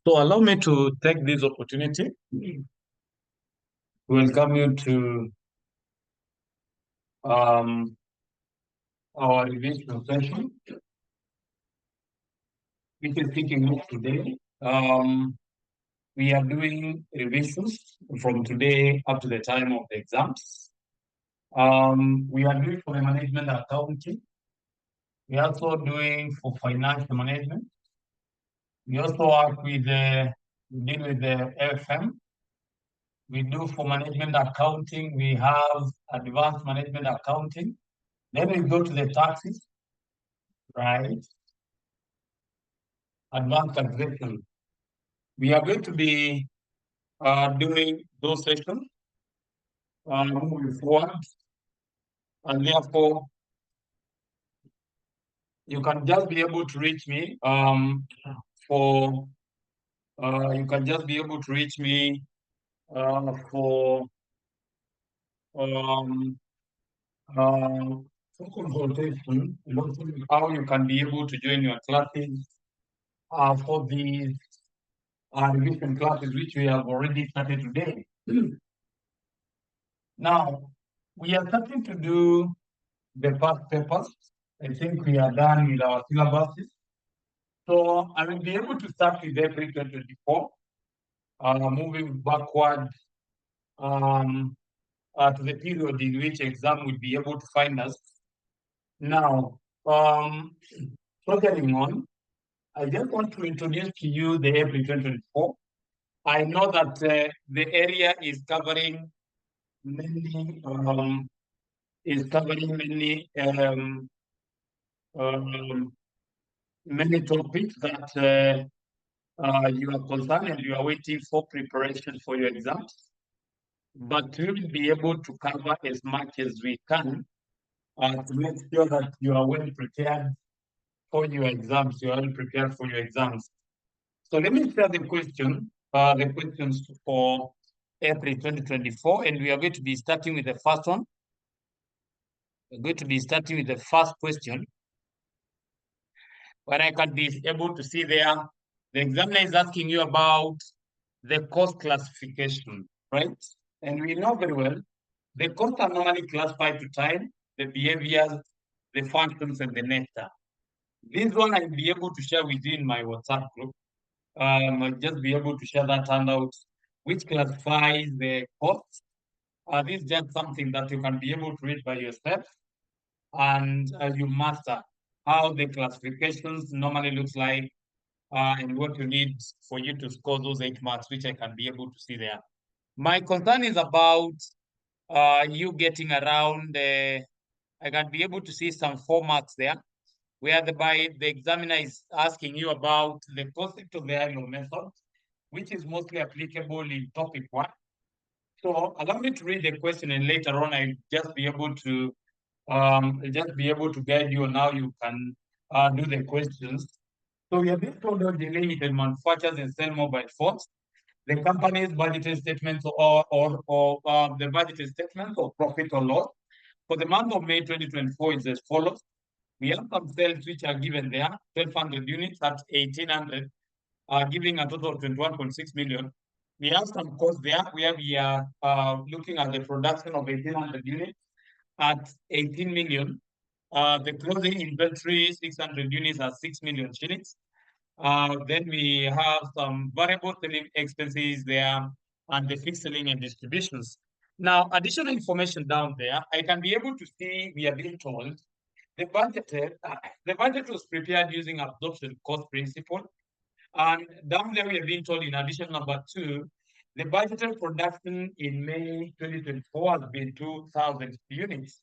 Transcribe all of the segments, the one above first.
So allow me to take this opportunity to welcome you to um, our revision session, which is kicking off today. We are doing revisions from today up to the time of the exams. We are doing for the management accounting. We are also doing for financial management. We also work with we deal with the FM. We do for management accounting. We have advanced management accounting. Then we go to the taxes, right? Advanced taxation. We are going to be doing those sessions moving forward, and therefore you can just be able to reach me for you can just be able to reach me for um, uh, for consultation, and also how you can be able to join your classes for these revision classes, which we have already started today. Now, we are starting to do the past papers. I think we are done with our syllabuses. So I will be able to start with April 2024, moving backward um, to the period in which exam will be able to find us. Now, furthering on, I just want to introduce to you the April 2024. I know that the area many is covering um, many topics that you are concerned and you are waiting for preparation for your exams. But we will be able to cover as much as we can to make sure that you are well prepared for your exams. You are well prepared for your exams. So let me share the questions for April 2024, and we are going to be starting with the first one. We're going to be starting with the first question, where I can be able to see there, the examiner is asking you about the cost classification, right? And we know very well, the costs are normally classified to time, the behaviors, the functions, and the nature. This one I'll be able to share with you in my WhatsApp group. I'll just be able to share that handout, which classifies the costs. This is just something that you can be able to read by yourself, and you master how the classifications normally looks like, and what you need for you to score those 8 marks, which I can be able to see there. My concern is about you getting around, I can be able to see some 4 marks there, where the examiner is asking you about the concept of the ILO method, which is mostly applicable in topic 1. So allow me to read the question, and later on I'll just be able to guide you on how you can do the questions. So we have been told that the limited manufactures and sell mobile phones. The company's budgeted statements or the budgeted statements of profit or loss for the month of May 2024 is as follows. We have some sales which are given there, 1,200 units at 1,800, giving a total of 21.6 million. We have some costs there where we are looking at the production of 1,800 units at 18 million. The closing inventory, 600 units at 6 million shillings. Then we have some variable selling expenses there and the fixed selling and distributions. Now, additional information down there, I can be able to see we are being told the budget was prepared using absorption cost principle. And down there, we are being told in addition number 2, the budgeted production in May 2024 has been 2,000 units.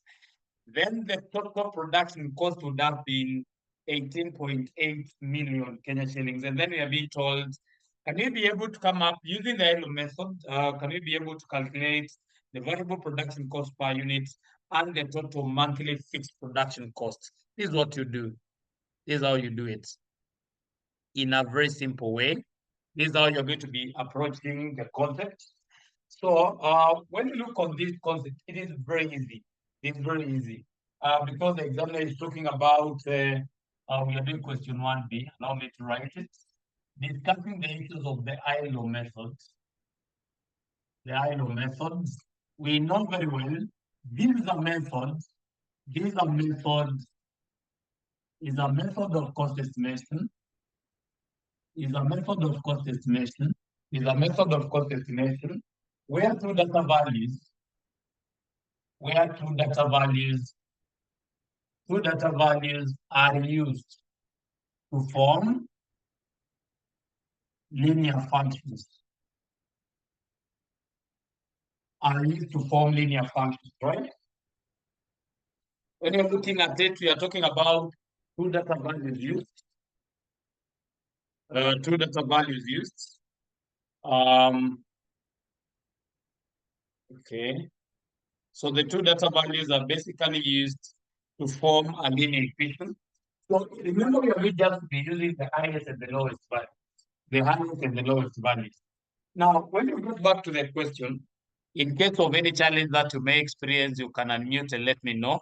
Then the total production cost would have been 18.8 million Kenya shillings. And then we are being told, can you be able to come up using the ILO method? Can you be able to calculate the variable production cost per unit and the total monthly fixed production cost? This is what you do. This is how you do it in a very simple way. This is how you're going to be approaching the concept. So when you look on this concept, it is very easy. It's very easy because the examiner is talking about, we are doing question 1B. Allow me to write it. discussing the issues of the ILO methods. The ILO methods, we know very well these are methods. These are methods. Is a method of cost estimation. Is a method of cost estimation. Is a method of cost estimation where two data values, where two data values are used to form linear functions. Are used to form linear functions, right? When you're looking at it, we are talking about two data values used. Two data values used. Okay. So the two data values are basically used to form a linear equation. So remember, we are just be using the highest and the lowest value, the highest and the lowest values. Now, when you go back to the question, in case of any challenge that you may experience, you can unmute and let me know.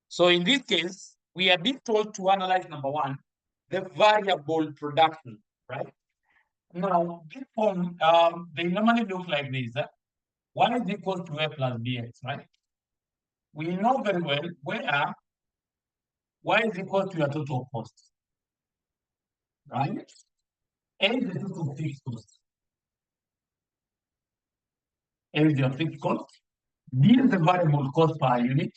So in this case, we are being told to analyze number one, the variable production, right? Now, this form, they normally look like this. Y is equal to A plus BX, right? We know very well where Y is equal to your total cost, right? A is the total fixed cost. A is your fixed cost. B is the variable cost per unit.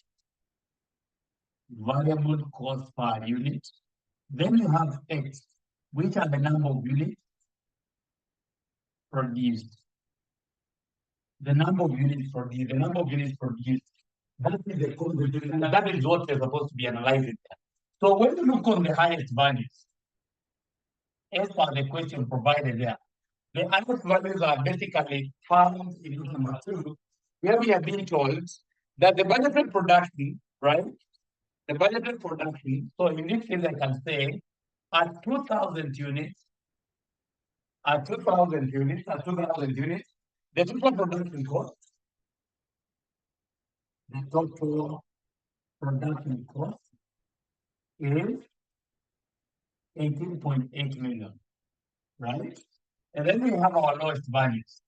Variable cost per unit. Then you have X, which are the number of units produced. The number of units produced, the number of units produced. That is the cost, and that is what you're supposed to be analyzing. So when you look on the highest values, as per the question provided there, the highest values are basically found in number two, where we are being told that the budgeted production, right? The budgeted production, so in this case, I can say at 2,000 units, at 2,000 units, at 2,000 units, the total production cost, the total production cost is 18.8 million, right? And then we have our lowest values.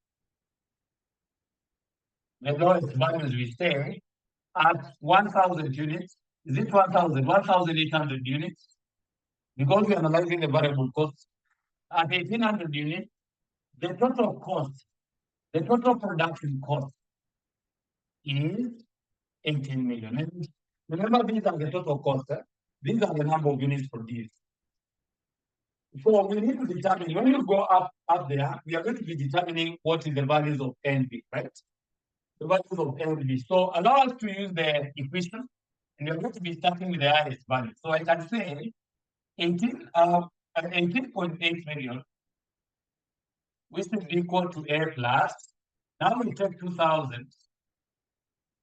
The lowest values we say at 1,000 units, is it 1,000, 1,800 units? Because we're analyzing the variable cost. At 1,800 units, the total cost, the total production cost is 18 million. And remember, these are the total costs. These are the number of units produced. So we need to determine, when you go up there, we are going to be determining what is the values of NB, right? The values of NB. So allow us to use the equation, and we're going to be starting with the highest value. So I can say 18.8 million, which is equal to A plus. Now we take 2,000.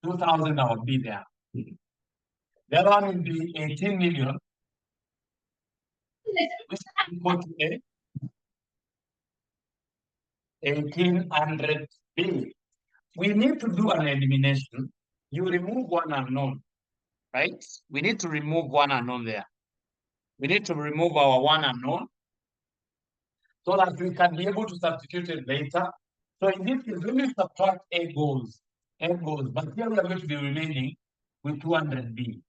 2,000 I will be there. The other one will be 18 million, which is equal to A. 1,800 B. We need to do an elimination. You remove one unknown, right? We need to remove one unknown there. We need to remove our one unknown so that we can be able to substitute it later. So in this case, when we subtract A goes, but here we are going to be remaining with 200B.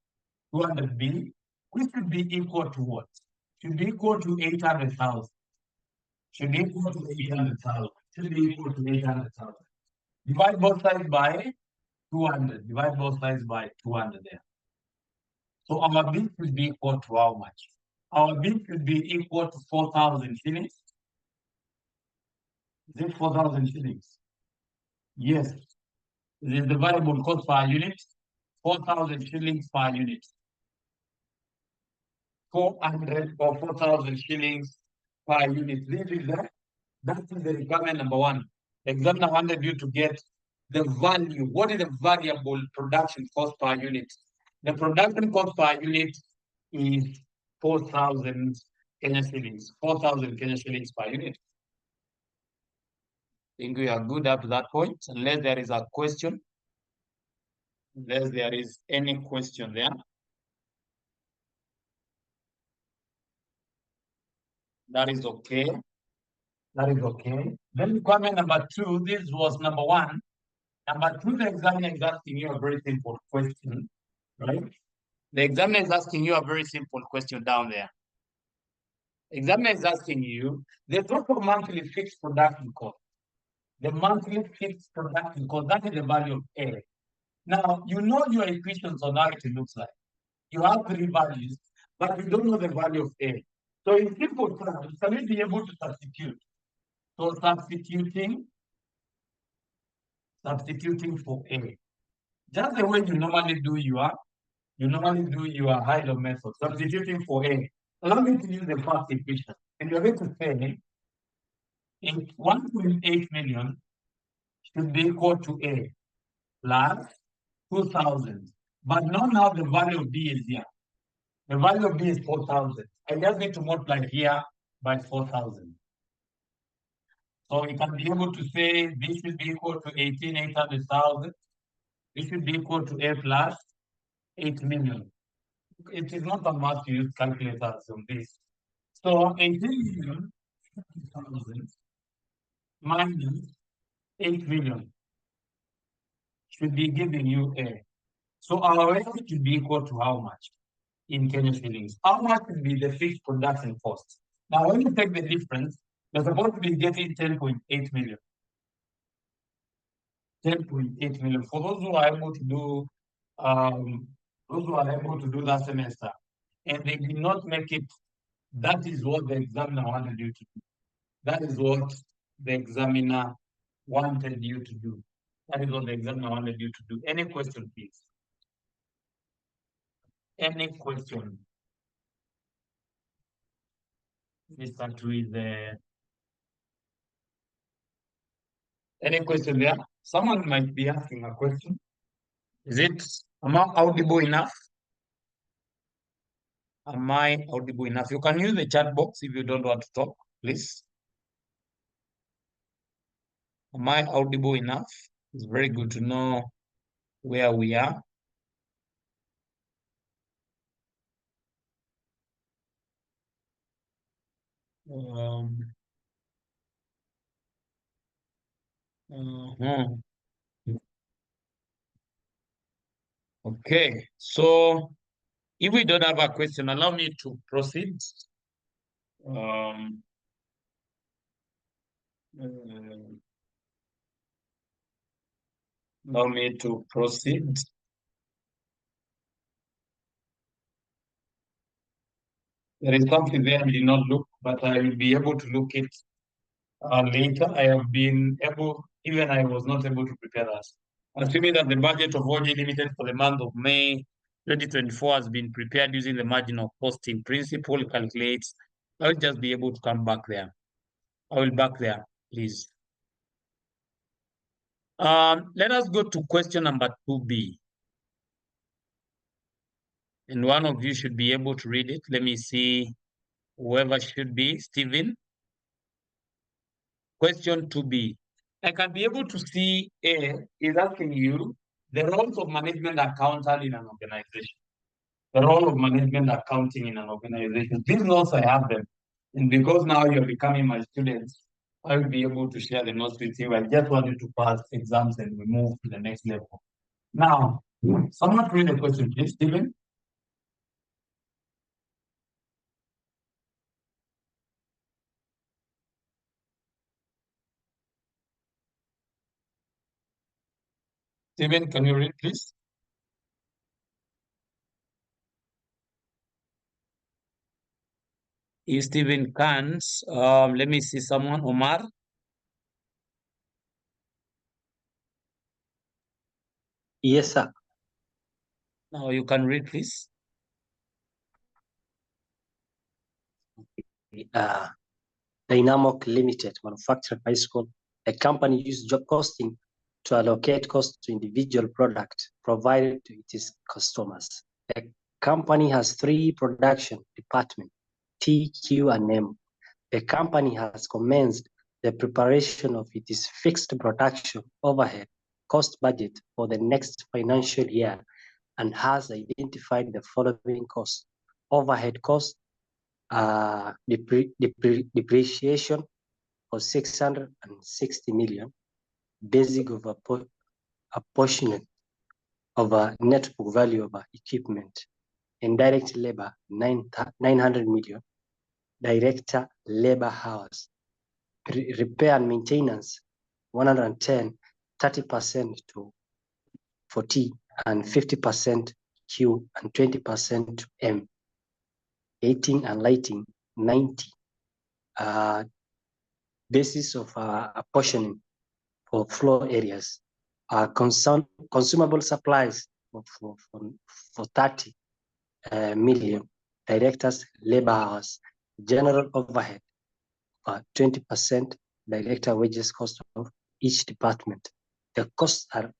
200B, which should be equal to what? Should be equal to 800,000. Should be equal to 800,000. Should be equal to 800,000. Divide both sides by 200. Divide both sides by 200 there. So our B should be equal to how much? Our B should be equal to 4,000 shillings. Is it 4,000 shillings? Yes. This is the variable cost per unit. 4,000 shillings per unit. 400 or 4,000 shillings per unit. This is that is the requirement number one. The examiner wanted you to get the value. What is the variable production cost per unit? The production cost per unit is 4,000 Kenya shillings. 4,000 Kenya shillings per unit. I think we are good up to that point, unless there is a question. Unless there is any question there. That is okay. That is okay. Then requirement number 2, this was number 1. Number 2, the examiner is asking you a very simple question, right? The examiner is asking you a very simple question down there. Examiner is asking you the total monthly fixed production cost. The monthly fixed production cost, that is the value of A. Now, you know your equations on how it looks like. You have 3 values, but you don't know the value of A. So in simple terms, can we be able to substitute? So substituting for A. Just the way you normally do your Hilo method, substituting for A. Allow me to use the first equation. And you're going to say 1.8 million should be equal to A plus 2,000. But now the value of B is here. The value of B is 4,000. I just need to multiply here by 4,000. So we can be able to say this should be equal to 18,800,000. This should be equal to A plus 8 million. It is not a must to use calculators on this. So 18,000,000 minus 8 million should be giving you A. So our rate should be equal to how much in Kenya shillings? How much would be the fixed production cost? Now, when you take the difference, you're supposed to be getting 10.8 million. 10.8 million. For those who are able to do that semester, and they did not make it, that is what the examiner wanted you to do. That is what the examiner wanted you to do. That is what the examiner wanted you to do. Any question, please? Any question? Let's start with any question there? Someone might be asking a question. Am I audible enough? Am I audible enough? You can use the chat box if you don't want to talk, please. Am I audible enough? It's very good to know where we are. Okay, so if we don't have a question, allow me to proceed. Allow me to proceed. There is something there I did not look, but I will be able to look it later. I have been able, even I was not able to prepare that. Assuming that the budget of OJ Limited for the month of May 2024 has been prepared using the margin of costing principle calculates, I will just be able to come back there. I will back there, please. Let us go to question number 2B. And one of you should be able to read it. Let me see whoever should be. Stephen. Question 2B. I can be able to see A is asking you the roles of management accountant in an organization. The role of management accounting in an organization. These notes I have them. And because now you're becoming my students, I will be able to share the notes with you. I just want you to pass exams and we move to the next level. Now, someone read the question, please, Stephen. Stephen, can you read, please? If Stephen can't, let me see someone. Omar. Yes, sir. Now you can read, please. Dynamic Limited, manufactured bicycle. A company uses job costing to allocate costs to individual product provided to its customers. A company has 3 production departments, T, Q, and M. The company has commenced the preparation of its fixed production overhead cost budget for the next financial year and has identified the following costs: overhead costs, depreciation of 660 million, basic of apportionment of a net book value of equipment, indirect labor 900 million, director labor hours, repair and maintenance 110, 30% for T and 50% Q and 20% to M. Heating and lighting 90. Basis of apportioning for floor areas. Consumable supplies for 30 million. Directors labor hours. General overhead 20% director wages cost of each department. The costs are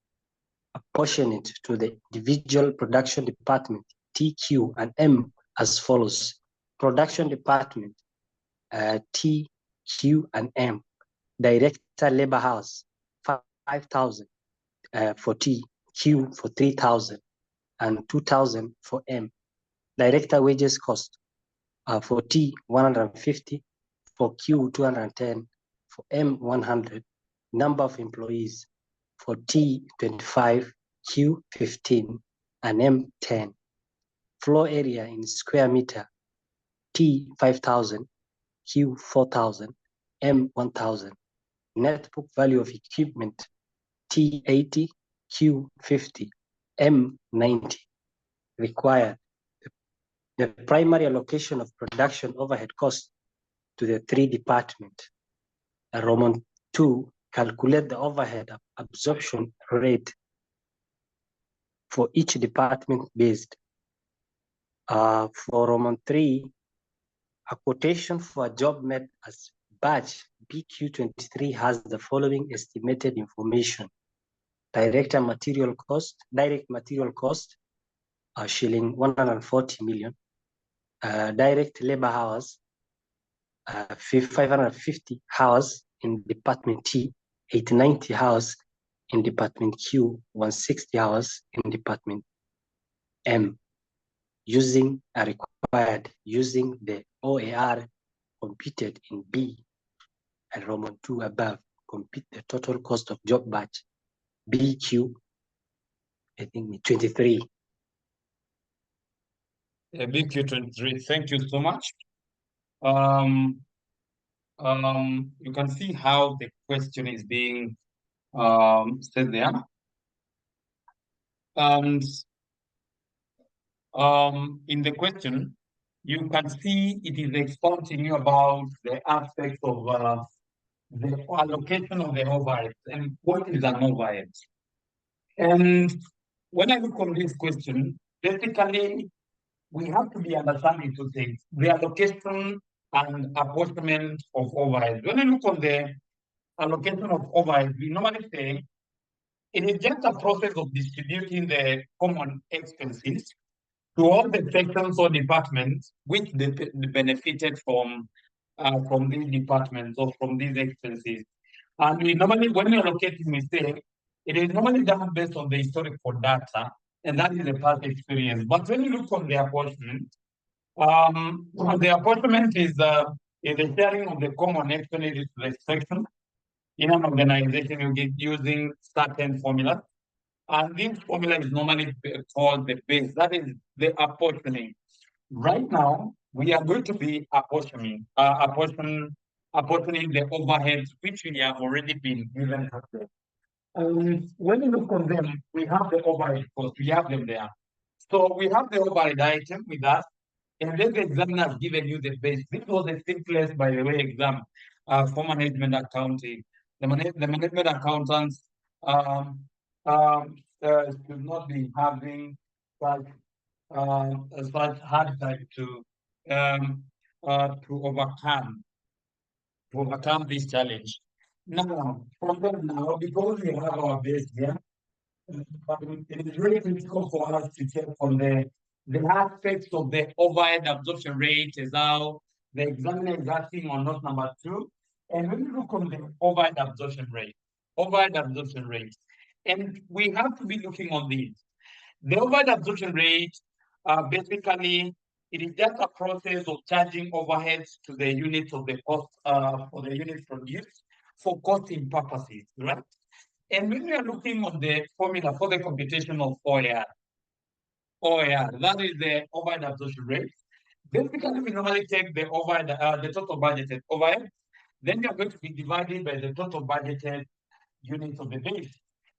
apportioned to the individual production department, T, Q, and M as follows. Production department, T, Q, and M. Director labor house, 5,000 for T, Q for 3,000, and 2,000 for M. Director wages cost for T, 150, for Q, 210, for M, 100. Number of employees for T, 25, Q, 15, and M, 10. Floor area in square meter, T, 5,000, Q, 4,000, M, 1,000. Net book value of equipment, T, 80, Q, 50, M, 90. Required. The primary allocation of production overhead cost to the three departments. Roman 2, calculate the overhead absorption rate for each department based. For Roman 3, a quotation for a job made as batch BQ23 has the following estimated information. Direct material cost, shilling 140 million. Direct labor hours, 550 hours in department T, 890 hours in department Q, 160 hours in department M. Using the OAR computed in B and Roman 2 above, compute the total cost of job batch BQ, I think 23. BQ23, thank you so much. You can see how the question is being said there. And in the question, you can see it is expounding you about the aspects of the allocation of the overhead and what is an overhead. And when I look on this question, basically, we have to be understanding two things: the allocation and apportionment of overhead. When I look on the allocation of overhead, we normally say it is just a process of distributing the common expenses to all the sections or departments which they benefited from these departments or from these expenses. And we normally, when we allocate, we say it is normally done based on the historical data, and that is the past experience. But when you look on the apportionment, the apportionment is the sharing of the common expenses to the section. In an organization, you get using certain formulas. And this formula is normally called the base. That is the apportioning. Right now, we are going to be apportioning the overheads, which we have already been given. When you look on them, we have the overhead cost. We have them there. So we have the overhead item with us, and then the examiner has given you the base. This was the simplest, by the way, exam for management accounting. The management accountants should not be having such hard time to overcome this challenge. Now, from them now, because we have our base here, it is really critical for us to check on the aspects of the overhead absorption rate as how the examiner is asking on note number 2. And when you look on the overhead absorption rate, and we have to be looking on this. The overhead absorption rate basically It is just a process of charging overheads to the units of the cost for the units produced for costing purposes, right? And when we are looking on the formula for the computation of OAR, that is the overhead absorption rate. Basically, we normally take the overhead, the total budgeted overhead, then we are going to be divided by the total budgeted units of the base.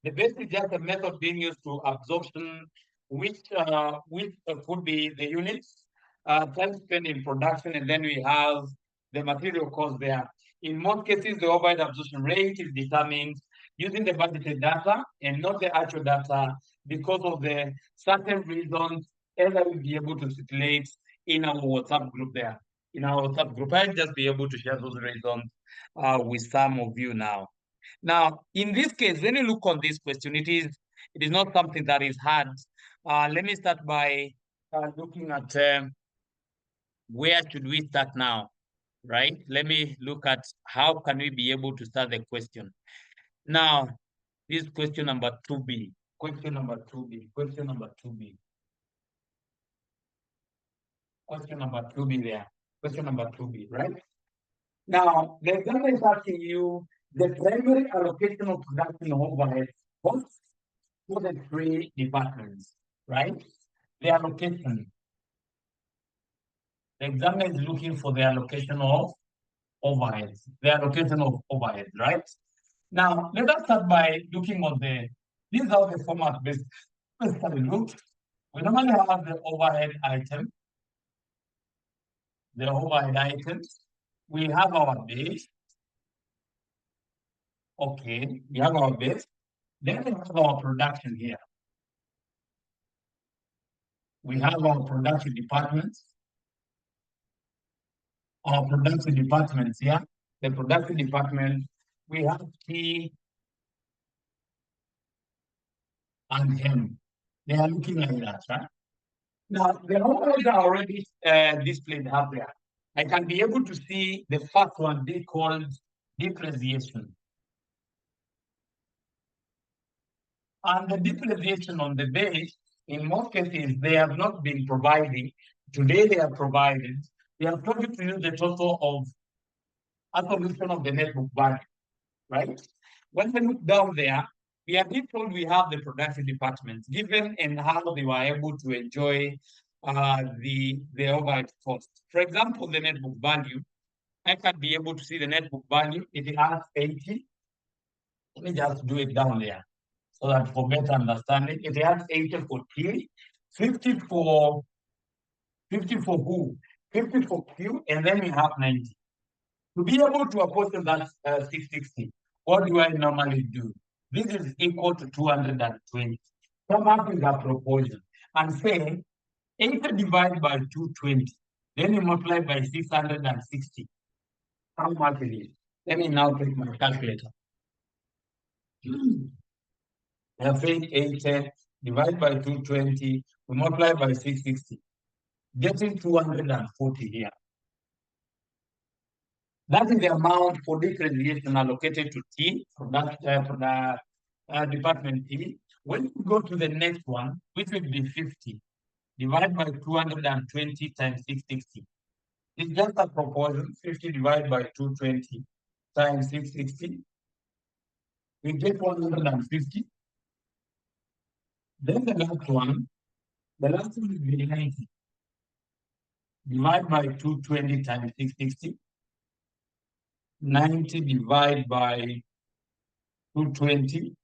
The base is just a method being used to absorption, which could be the units, time spent in production, and then we have the material cost there. In most cases, the overhead absorption rate is determined using the budgeted data and not the actual data because of the certain reasons Ella will be able to circulate in our WhatsApp group there. In our WhatsApp group, I'll just be able to share those reasons with some of you now. Now, in this case, when you look on this question, it is not something that is hard. Let me start by looking at where should we start now, right? Let me look at how can we be able to start the question. Now, this is question number 2B. Question number 2B. Question number 2B. Question number 2B there. Question number 2B, right? Now, the example is asking you the primary allocation of production overhead costs for the three departments, right? The allocation. The examiner is looking for the allocation of overheads. The allocation of overheads, right? Now, let us start by looking at this is how the format basically looks. We normally have the overhead item. The overhead items. We have our base. Okay, we have our base. Then we have our production here. We have our production departments. Our production departments here. The production department, we have T and M. They are looking like that, right? Now, the overheads are already displayed up there. I can be able to see the first one they called depreciation. And the depreciation on the base, in most cases, they have not been providing. Today they are provided. They are told you to use the total of a solution of the net book value, right? When we look down there, we are being told we have the production department, given and how they were able to enjoy the overhead cost. For example, the net book value, I can be able to see the net book value. It has 80. Let me just do it down there so that for better understanding, it has 80 for T, 50 for who? 50 for Q, and then we have 90. To be able to apportion that 660, what do I normally do? This is equal to 220. Come up with a proportion and say 80 divided by 220. Then you multiply by 660. How much it is? Let me now take my calculator. I have said 80 divided by 220, we multiply by 660. Getting 240 here. That is the amount for depreciation allocated to T, for the department T. When you go to the next one, which will be 50, divided by 220 times 660. It's just a proportion, 50 divided by 220 times 660. We get 150. Then the last one will be 90. Divide by 220 times 660. 90 divided by 220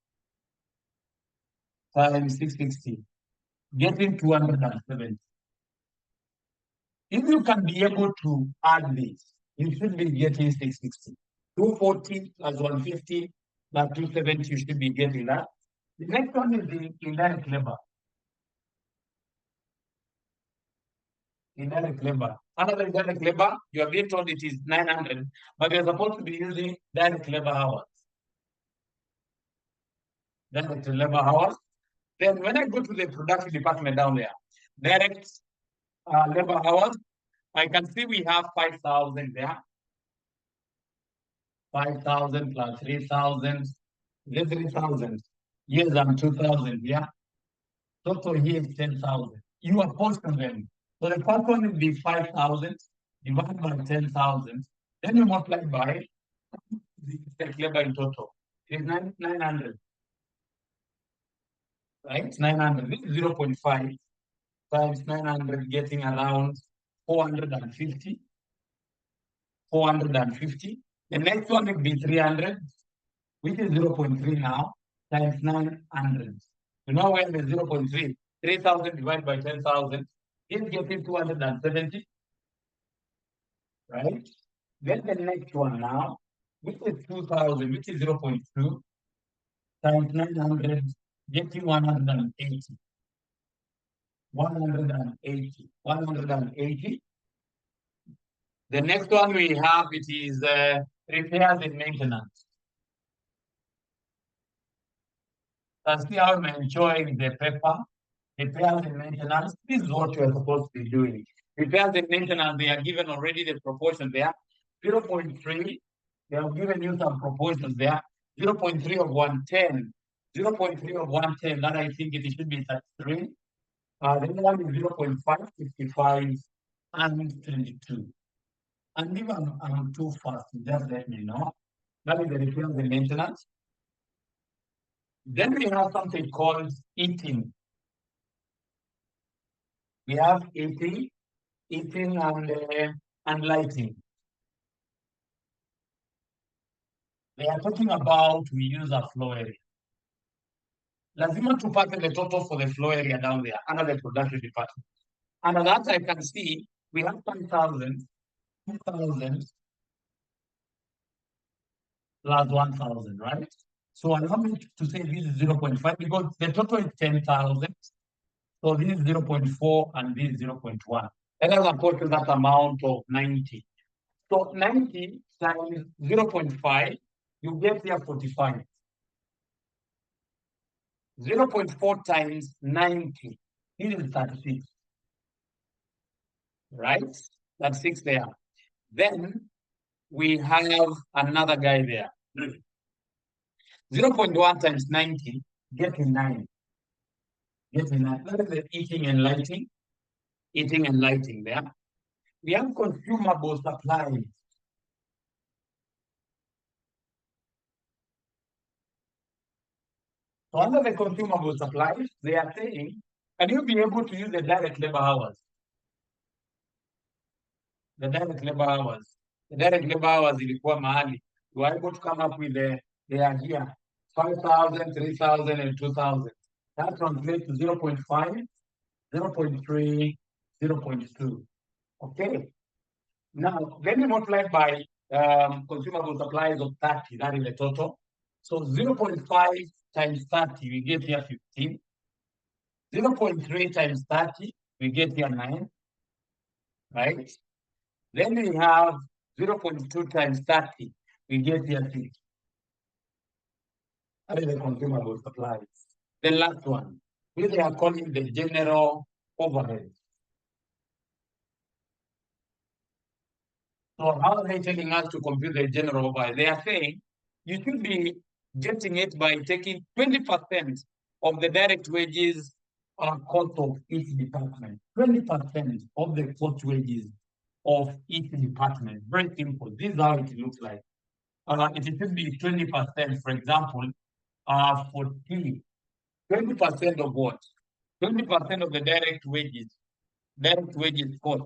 times 660. Getting 270. If you can be able to add this, you should be getting 660. 240 plus 150 plus 270, you should be getting that. The next one is the indirect labor. Indirect labor. Under the indirect labor, you are being told it is 900, but you're supposed to be using direct labor hours. Direct labor hours. Then when I go to the production department down there, direct labor hours, I can see we have 5,000 there. 5,000 plus 3,000, 3,000. Yes, I'm 2,000, yeah. Total here is 10,000. You apportion them So the first one will be 5,000 divided by 10,000. Then you multiply by the direct labor in total. It is 900. Right? 900. This is 0.5 times 900, getting around 450. 450. The next one will be 300, which is 0.3 now, times 900. You know when the 0.3, 3,000 divided by 10,000 is getting 270, right? Then the next one now, which is 2,000, which is 0.2, times 900, getting 180. 180. 180. The next one we have, it is repairs and maintenance. See how I'm enjoying the paper. Repairs and maintenance. This is what you're supposed to be doing. Repairs and maintenance, they are given already the proportion there. 0.3. They have given you some proportions there. 0.3 of 110. 0.3 of 110. That I think it should be 33. The other one is 0.5, 55, and 22. And if I'm too fast, just let me know. That is the repairs and maintenance. Then we have something called eating. We have eating and lighting. They are talking about we use a flow area. Lazima tupate the total for the flow area down there under the production department. Under that I can see we have 1,000, 2,000 plus 1,000, right? So allow me to say this is 0.5 because the total is 10,000. So this is 0.4 and this is 0.1. That is equal to that amount of 90. So 90 times 0.5, you get here 45. 0.4 times 90, this is 36. Right? That's 6 there. Then we have another guy there. 0.1 times 90, getting 9. Getting 9. That is the eating and lighting. Eating and lighting there. We have consumable supplies. So under the consumable supplies, they are saying, can you be able to use the direct labor hours? The direct labor hours. The direct labor hours ilikuwa mahali. You are able to come up with they are here. 5,000, 3,000, and 2,000. That translates to 0.5, 0.3, 0.2. Okay. Now, then you multiply by consumable supplies of 30. That is the total. So 0.5 times 30, we get here 15. 0.3 times 30, we get here 9. Right? Then we have 0.2 times 30, we get here 6. That is the consumable supplies. The last one, which they are calling the general overhead. So how are they telling us to compute the general overhead? They are saying you should be getting it by taking 20% of the direct wages cost of each department. 20% of the cost wages of each department. Very simple. This is how it looks like. It should be 20%, for example, for T. 20% of what? 20% of the direct wages cost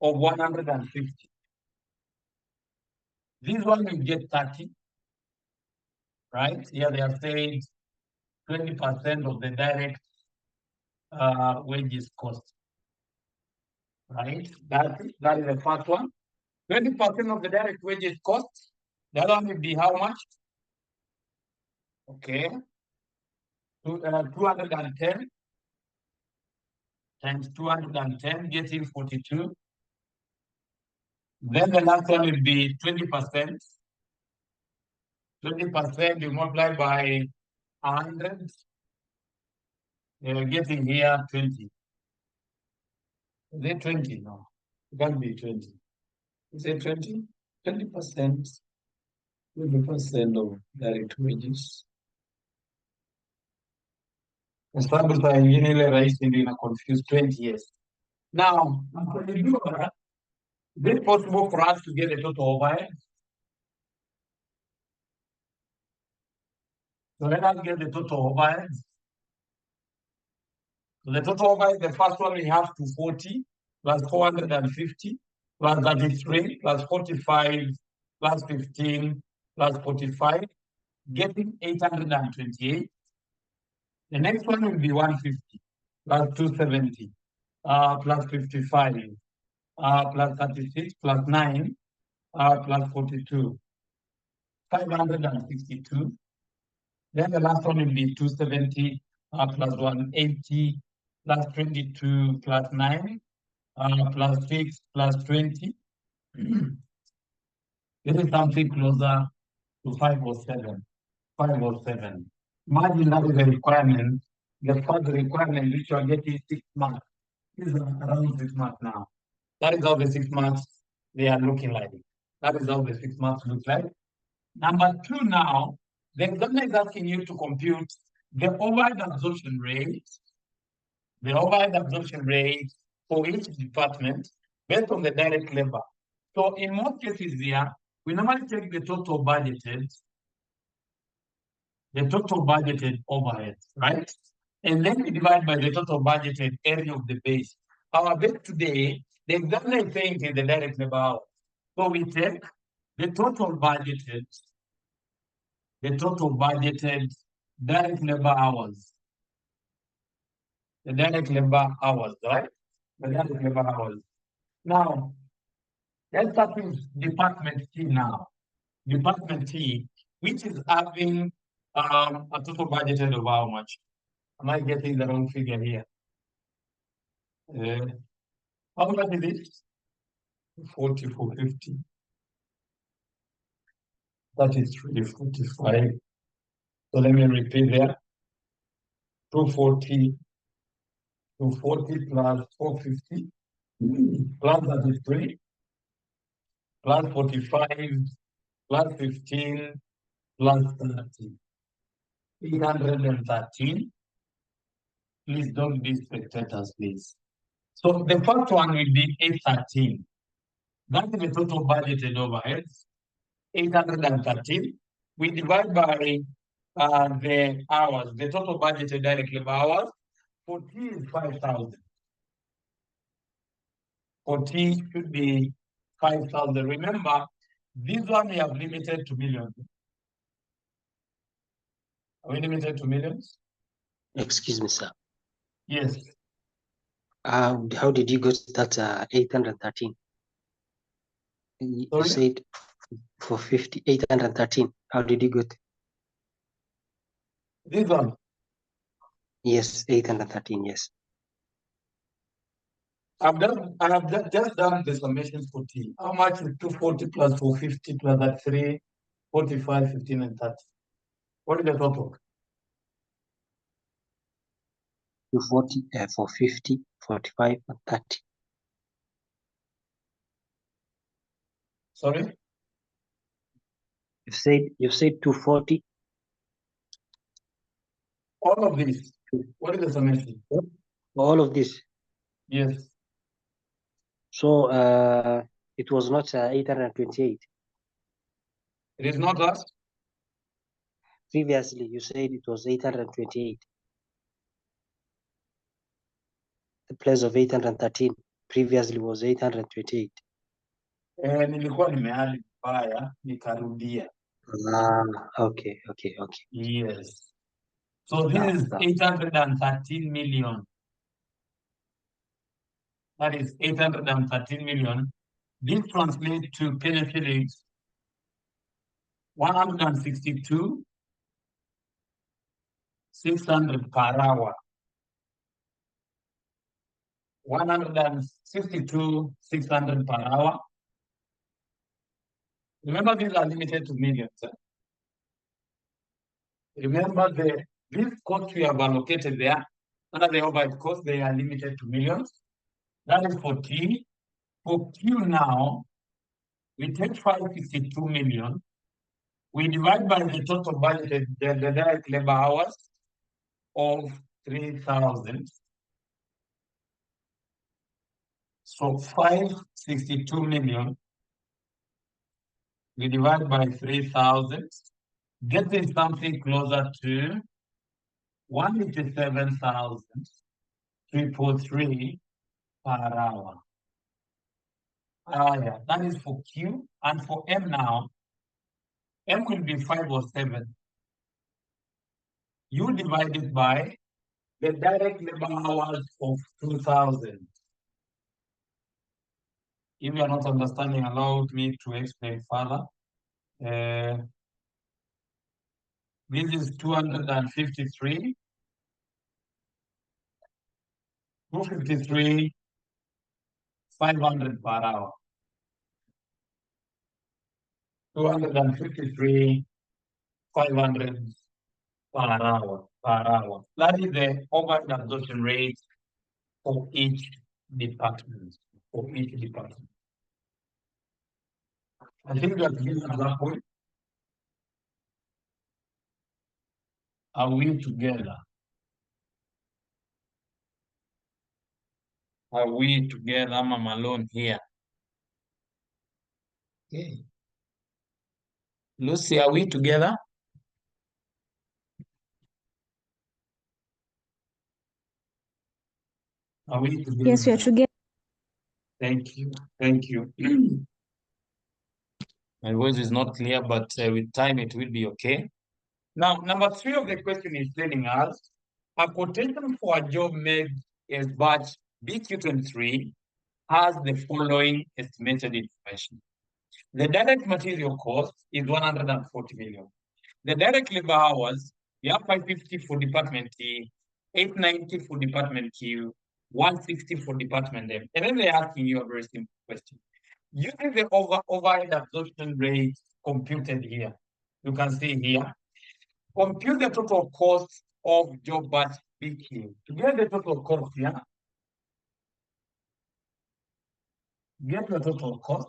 of 150. This one will get 30, right? Here they are saying 20% of the direct wages cost, right? That is the first one. 20% of the direct wages cost. The other one will be how much? Okay. 210 times 210, getting 42. Then the last one will be 20%. 20% you multiply by 100. You're getting here 20. Is it 20? No, it can't be 20. Is it 20? 20%. 20% of direct wages. Hesabu saa ingine ile rahisi ndio ina confuse 20 years. Now, for the viewer, is it possible for us to get the total overhead? So let us get the total overhead. So the total overhead, the first one we have 240 plus 450 plus 33 plus 45 plus 15 plus 45, getting 828. The next one will be 150 plus 270 plus 55 plus 36 plus 9 plus 42, 562. Then the last one will be 270 plus 180 plus 22 plus 9 plus 6 plus 20. This is something closer to 507. 507. Imagine that is a requirement. The first requirement which you are getting 6 months is around 6 months now. That is how the 6 months they are looking like. That is how the 6 months look like. Number 2 now, the examiner is asking you to compute the overhead absorption rate, for each department based on the direct labor. So in most cases here, we normally take the total budgeted overhead, right? And then we divide by the total budgeted area of the base. Our base today, the examiner is saying is the direct labor hours. So we take the total budgeted direct labor hours. The direct labor hours, right? The direct labor hours. Now, let's start with Department T now. Department T, which is having a total budgeted of how much? Am I getting the wrong figure here? How much is it? 4450. That is 345. So let me repeat there. 240 plus 450 plus 33 plus 45 plus 15 plus 30. 813. Please don't be spectators, please. So the first one will be 813. That is the total budgeted overheads. 813. We divide by the hours, the total budgeted direct labor hours. For T is 5,000. For T should be 5,000. Remember, this one we have limited to millions. Are we limited to millions? Excuse me, sir. Yes. How did you get that 813? You Sorry? said for 813. How did you get? This one. Yes, 813. Yes. I have just done the summation for T. How much is 240 plus 450 plus that 3, 45, 15, and 30? What is the total? 240, 450, 45, and 30. Sorry? You said 240. All of this. What is the summation? All of this. Yes. So it was not 828. It is not us. Previously, you said it was 828. The place of 813 previously was 828. Nilikuwa nimehali vibaya nikarudia. Okay. Yes. So this is 813 million. That is 813 million. This translates to Kenya shillings 162,600 per hour. 162,600 per hour. Remember, these are limited to millions. Remember, these costs we have allocated there, under the overhead costs, they are limited to millions. That is for T. For Q now, we take 562 million. We divide by the total budget, the direct labor hours of 3,000. So 562 million, we divide by 3,000, getting something closer to 187,343 per hour. Yeah, that is for Q. And for M now, M will be 5 or 7. You divide it by the direct labor hours of 2,000. If you are not understanding, allow me to explain further. This is 253. 253, 500 per hour. 253, 500 per hour. That is the overhead absorption rate for each department. I think we have given that point. Are we together? Are we together? I'm alone here. Okay. Lucy, are we together? Are we together? Yes, we are together. Thank you. Thank you. My voice is not clear, but with time it will be okay. Now, number 3 of the question is telling us a quotation for a job made as batch BQ23 has the following estimated information. The direct material cost is 140 million. The direct labor hours, you have 550 for department T, 890 for department Q, 160 for department M. And then they're asking you a very simple question. Using the overhead absorption rate computed here, you can see here, compute the total cost of job batch BQ. To get the total cost here, get the total cost,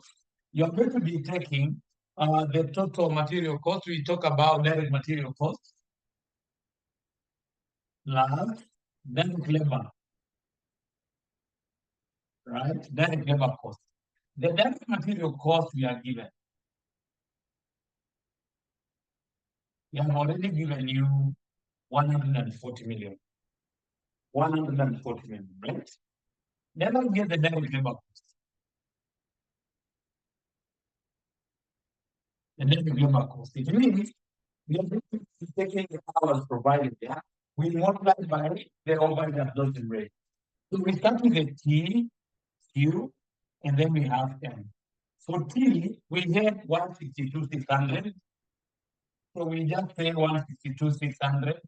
you're going to be taking the total material cost. We talk about direct material cost plus direct labor, right? Direct labor cost. The direct material cost we are given. We have already given you 140 million. 140 million, right? Then I'll get the direct labor cost. The direct labor cost. It means we are going to be taking the hours provided there. We multiply by the overhead absorption rate. So we start with the T, Q, and then we have M. For T, we had 162,600. So we just say 162,600.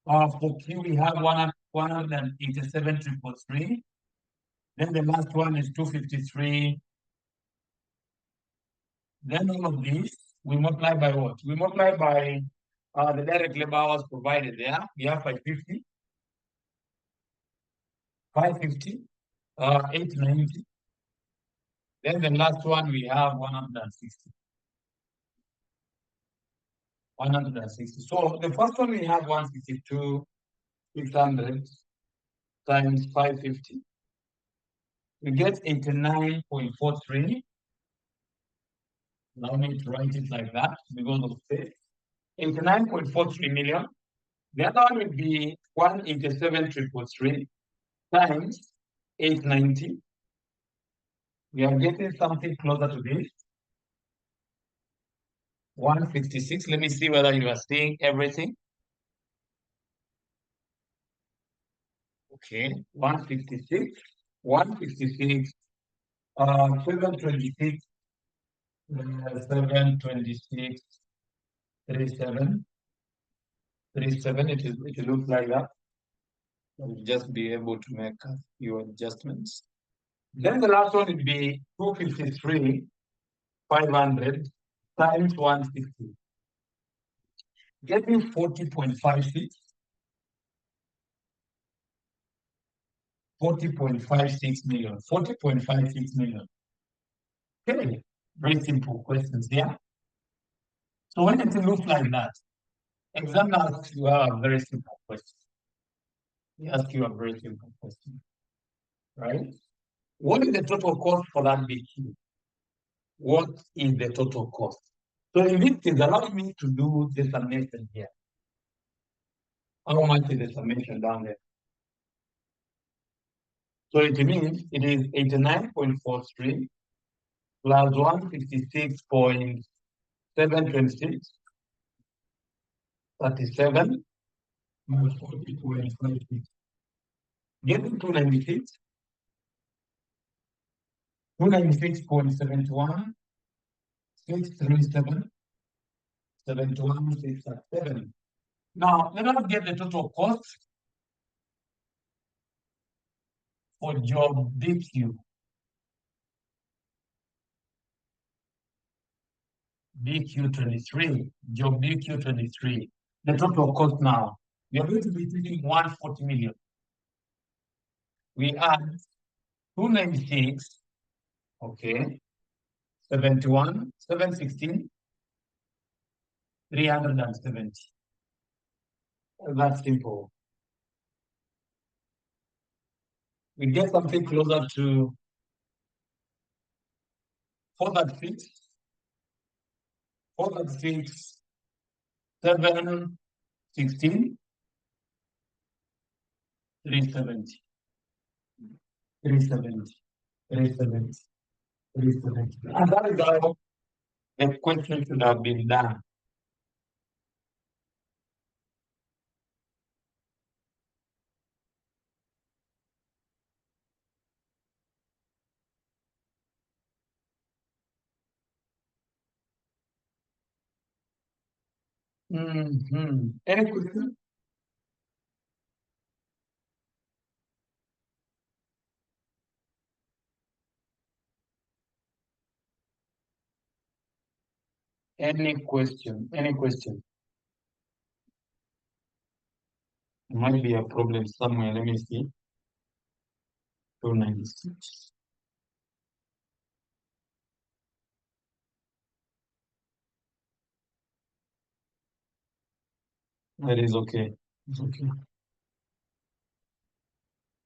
For Q, we have 187,343. Then the last one is 253. Then all of these, we multiply by what? We multiply by the direct labor hours provided there. We have 550. 550, 890. Then the last one we have 160. 160. So the first one we have 162,600 times 550. We get 89.43. Allow me to write it like that because of this. 89.43 million. The other one would be 187,343 times 890. We are getting something closer to this. 156. Let me see whether you are seeing everything. Okay, 156, 156, 726, 726, 37, 37. It looks like that. You'll just be able to make your adjustments. Then the last one would be 253, 500 times 160. Getting 40.56. 40.56 million. 40.56 million. Okay, very simple questions there. So when it looks like that, exam asks you a very simple question. He asks you a very simple question, right? What is the total cost for that BQ? What is the total cost? So in this case, allow me to do the summation here. How much is the summation down there? So it means it is 89.43 plus 156.726, 37 minus 40.56. Getting 296, 296.71, 637, 71,637. Now, let us get the total cost for job BQ. BQ23, job BQ23. The total cost now, we are going to be taking 140 million. We add 296, okay, 71, 716, 370. That's simple. We get something closer to 436, 436, 716, 370, 370, 370, 370. And that is how the question should have been done. Any question? Any question? Any question? There might be a problem somewhere. Let me see. 296. That is okay. It's okay.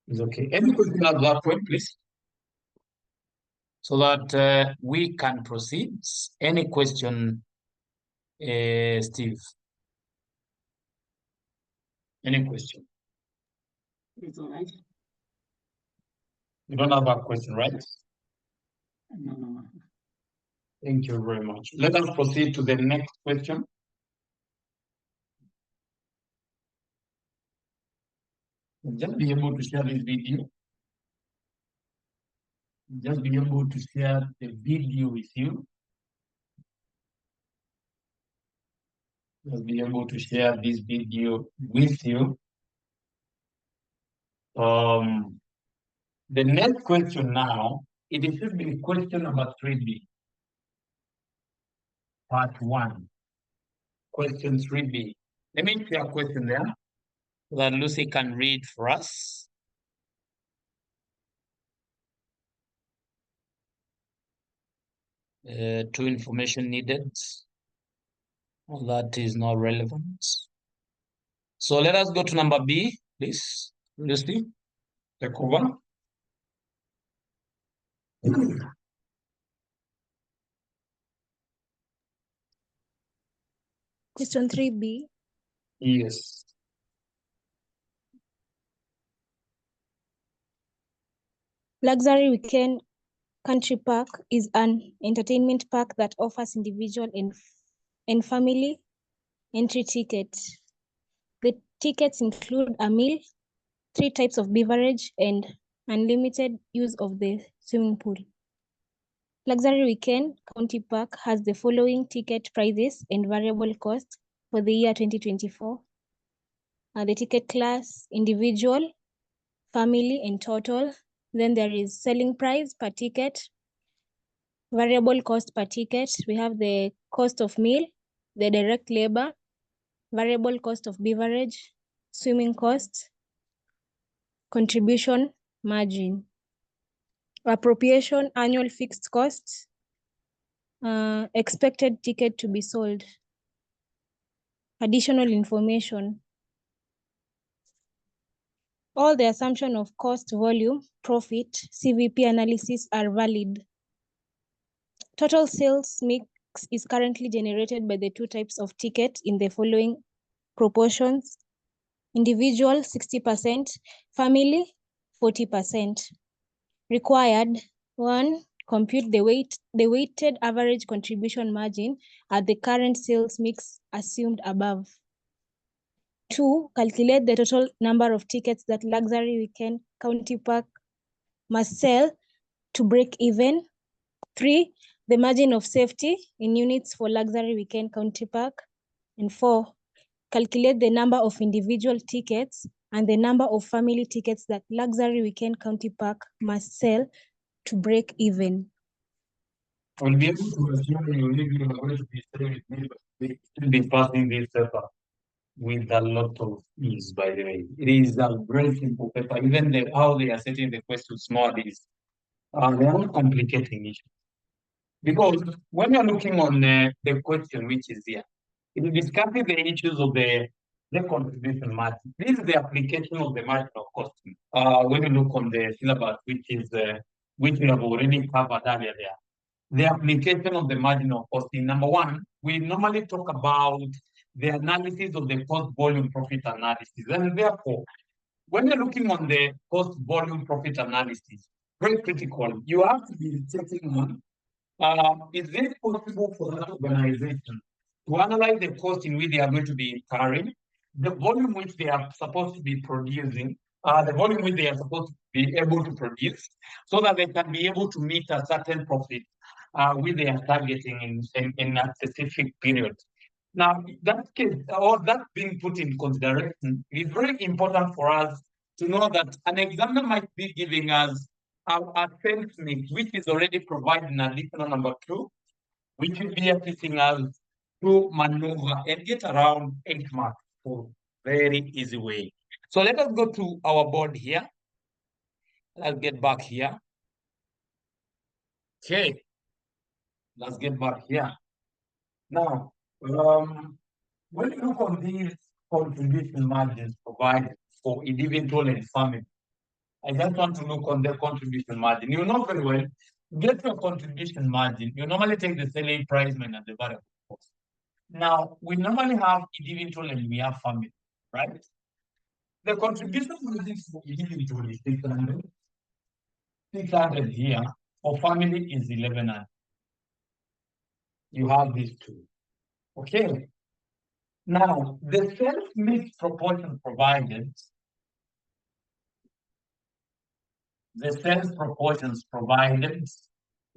It's okay. Any question at that point, please? So that we can proceed. Any question, Steve? Any question? It's all right. You don't have a question, right? No. Thank you very much. Let us proceed to the next question. Just be able to share this video. Just be able to share the video with you. Just be able to share this video with you. The next question now, it should be question number 3B. Part 1. Question 3B. Let me share a question there so that Lucy can read for us. Two information needed. Well, that is not relevant. So let us go to number B, please. Lucy, take over. Question 3B. Yes. Luxury Weekend Country Park is an entertainment park that offers individual and family entry tickets. The tickets include a meal, 3 types of beverage, and unlimited use of the swimming pool. Luxury Weekend Country Park has the following ticket prices and variable costs for the year 2024. The ticket class, individual, family, and total. Then there is selling price per ticket, variable cost per ticket. We have the cost of meal, the direct labor, variable cost of beverage, swimming costs, contribution margin, appropriation, annual fixed costs, expected ticket to be sold. Additional information. All the assumption of cost, volume, profit, CVP analysis are valid. Total sales mix is currently generated by the two types of ticket in the following proportions: individual 60%, family 40%. Required: 1. Compute the weighted average contribution margin at the current sales mix assumed above. 2. Calculate the total number of tickets that Luxury Weekend County Park must sell to break even. 3. The margin of safety in units for Luxury Weekend County Park. And 4. Calculate the number of individual tickets and the number of family tickets that Luxury Weekend County Park must sell to break even. I'll be able to assume you are going to be staying with me, but we will be passing this paper with a lot of ease, by the way. It is a very simple paper. Even how they are setting the questions nowadays, they are not complicating issues. Because when you're looking on the question which is here, it discusses the issues of the contribution margin. This is the application of the margin of costing. When you look on the syllabus, which we have already covered earlier there, the application of the margin of costing. Number one, we normally talk about the analysis of the cost volume profit analysis. And therefore, when you're looking on the cost volume profit analysis, very critical, you have to be checking on, is it possible for that organization to analyze the cost in which they are going to be incurring, the volume which they are supposed to be producing, the volume which they are supposed to be able to produce, so that they can be able to meet a certain profit which they are targeting in a specific period. Now, that case, or that being put in consideration, it is very important for us to know that an examiner might be giving us a sales mix, which is already provided in additional number 2, which will be assisting us to maneuver and get around 8 marks for very easy way. So let us go to our board here. Let's get back here. Okay. Let's get back here. Now, when you look on these contribution margins provided for individual and family, I just want to look on the contribution margin. You know very well, get your contribution margin. You normally take the selling price minus the variable cost. Now, we normally have individual and we have family, right? The contribution margin for individual is 600. 600 here. For family is 1100. You have these two. Okay. Now, the sales mix proportion provided, the sales proportions provided,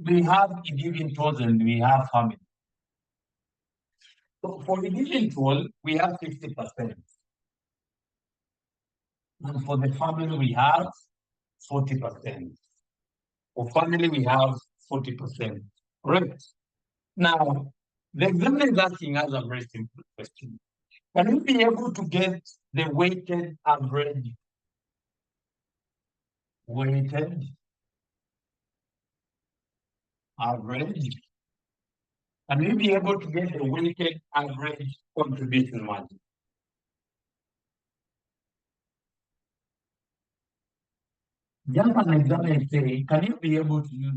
we have individuals and we have family. So for individual, we have 60%. And for the family, we have 40%. For family, we have 40%. Correct? Now, the examiner is asking us a very simple question. Can you be able to get the weighted average? Weighted average. And you'll be able to get the weighted average contribution margin. Just an example, say, can you be able to use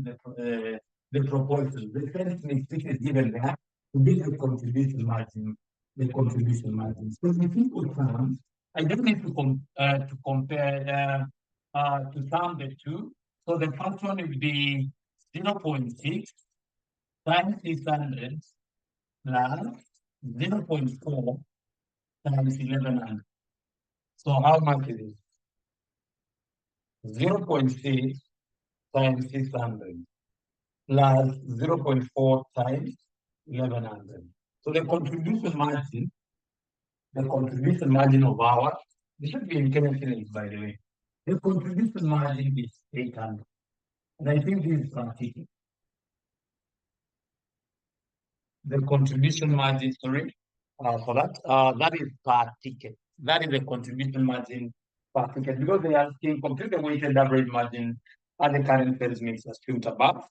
the proportion, the first mix which is given there, to get the contribution margin, So in simple terms, I don't need to compare to sum the two. So the first one would be 0.6 times 600 plus 0.4 times 1100. So how much is it? 0.6 times 600 plus 0.4 times 1100. So the contribution margin of ours, this should be in chemistry, by the way. The contribution margin is 800. And I think this is practical. The contribution margin, sorry, for that, that is per ticket. That is the contribution margin per ticket, because they are asking complete the weighted average margin at the current sales mix assumed above.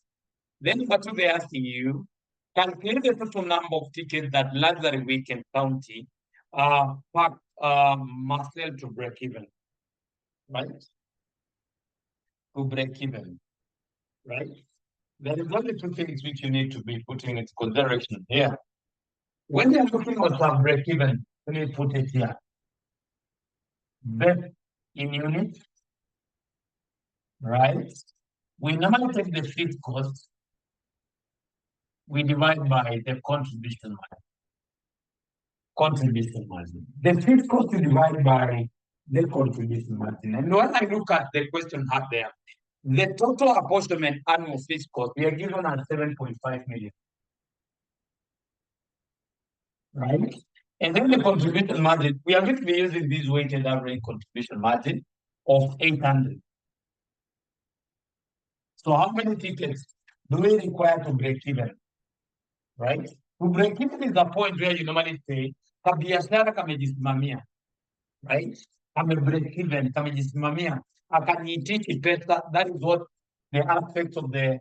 Then number 2, they're asking you, calculate the total number of tickets that Luxury Weekend County must sell to break even. right? To break even, right? There is only two things which you need to be putting into consideration here. When you're looking at a break even, let me put it here. That in units, right? We normally take the fixed cost, we divide by the contribution margin. The fixed cost is divided by the contribution margin. And when I look at the question up there, the total apportionment annual fixed cost, we are given at 7.5 million. Right? And then the contribution margin, we are going to be using this weighted average contribution margin of 800. So how many tickets do we require to break even? Right? To break even is the point where you normally say, kabiashara kamejisimamia. Right? Kame break even, kamejisimamia. Akaniitishi pesa. That is what the aspect of the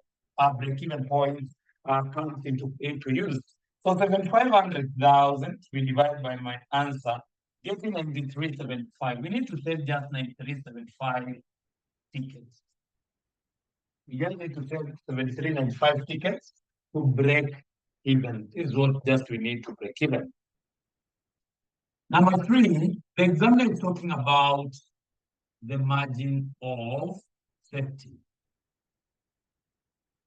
break even point comes into use. So 7,500,000 we divide by my answer, getting 93.75. We need to save just 93.75 tickets. We just need to save 73.95 tickets to break even. This is what just we need to break even. Number 3, the examiner is talking about the margin of safety.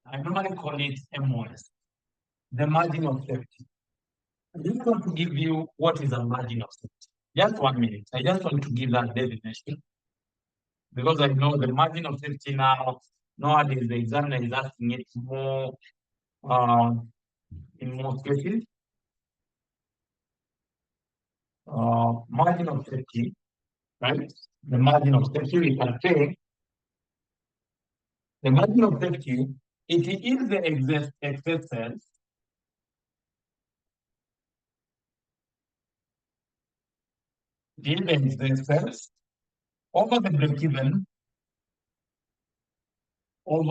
I normally call it MOS, the margin of safety. I just want to give you what is a margin of safety. Just 1 minute. I just want to give that definition because I know the margin of safety nowadays the examiner is asking it more in most cases. Margin of safety, right? The margin of safety, we can say the margin of safety, it is the excess sales over the break even, it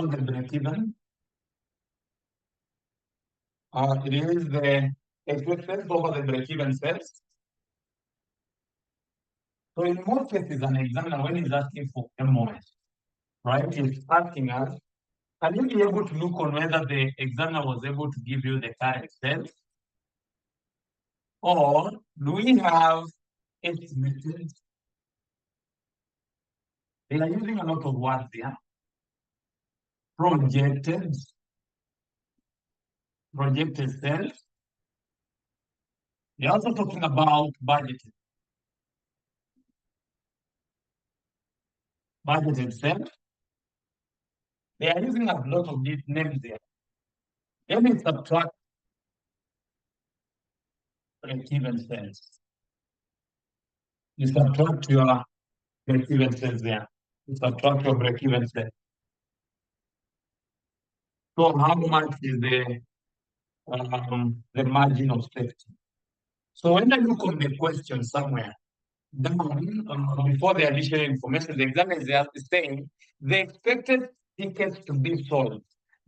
is the excess sales over the break even sales. So in most cases, an examiner, when he's asking for MOS, right, he's asking us, can you be able to look on whether the examiner was able to give you the current sales? Or do we have estimated? They are using a lot of words here. Projected sales. They're also talking about budgeted. Budgeted sales. They are using a lot of these names there. Let me subtract break-even sales. You subtract your break-even sales there. You subtract your break-even sales. So how much is the margin of safety? So when I look on the question somewhere, down before the additional information, the examiner is saying the expected tickets to be sold.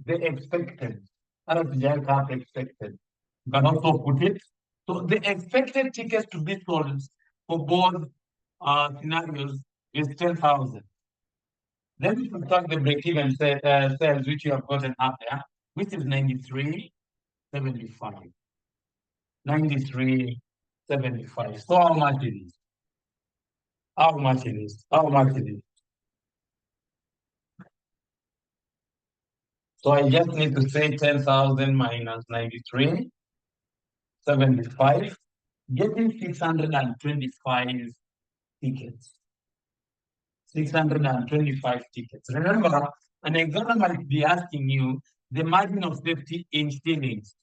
The expected. Expected. You can also put it. So the expected tickets to be sold for both scenarios is 10,000. Then we subtract the break-even sales which you have gotten up there, which is 93.75. 93.75. So how much it is? How much it is? How much it is? So I just need to say 10,000 minus 93.75, getting 625 tickets. 625 tickets. Remember, an examiner might be asking you the margin of safety in shillings.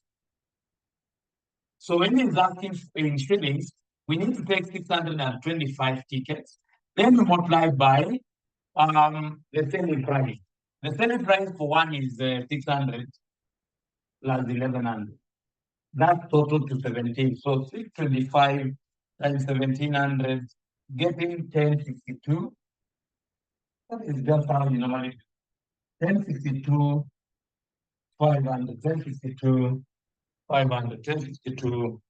So when he's asking in shillings, we need to take 625 tickets, then we multiply by the selling price. The selling price for one is 600 plus 1100. That's total to 17. So 625 times 1700, getting 1062. That is just how you normally do. 1062, 500, 1062, 500, 1062,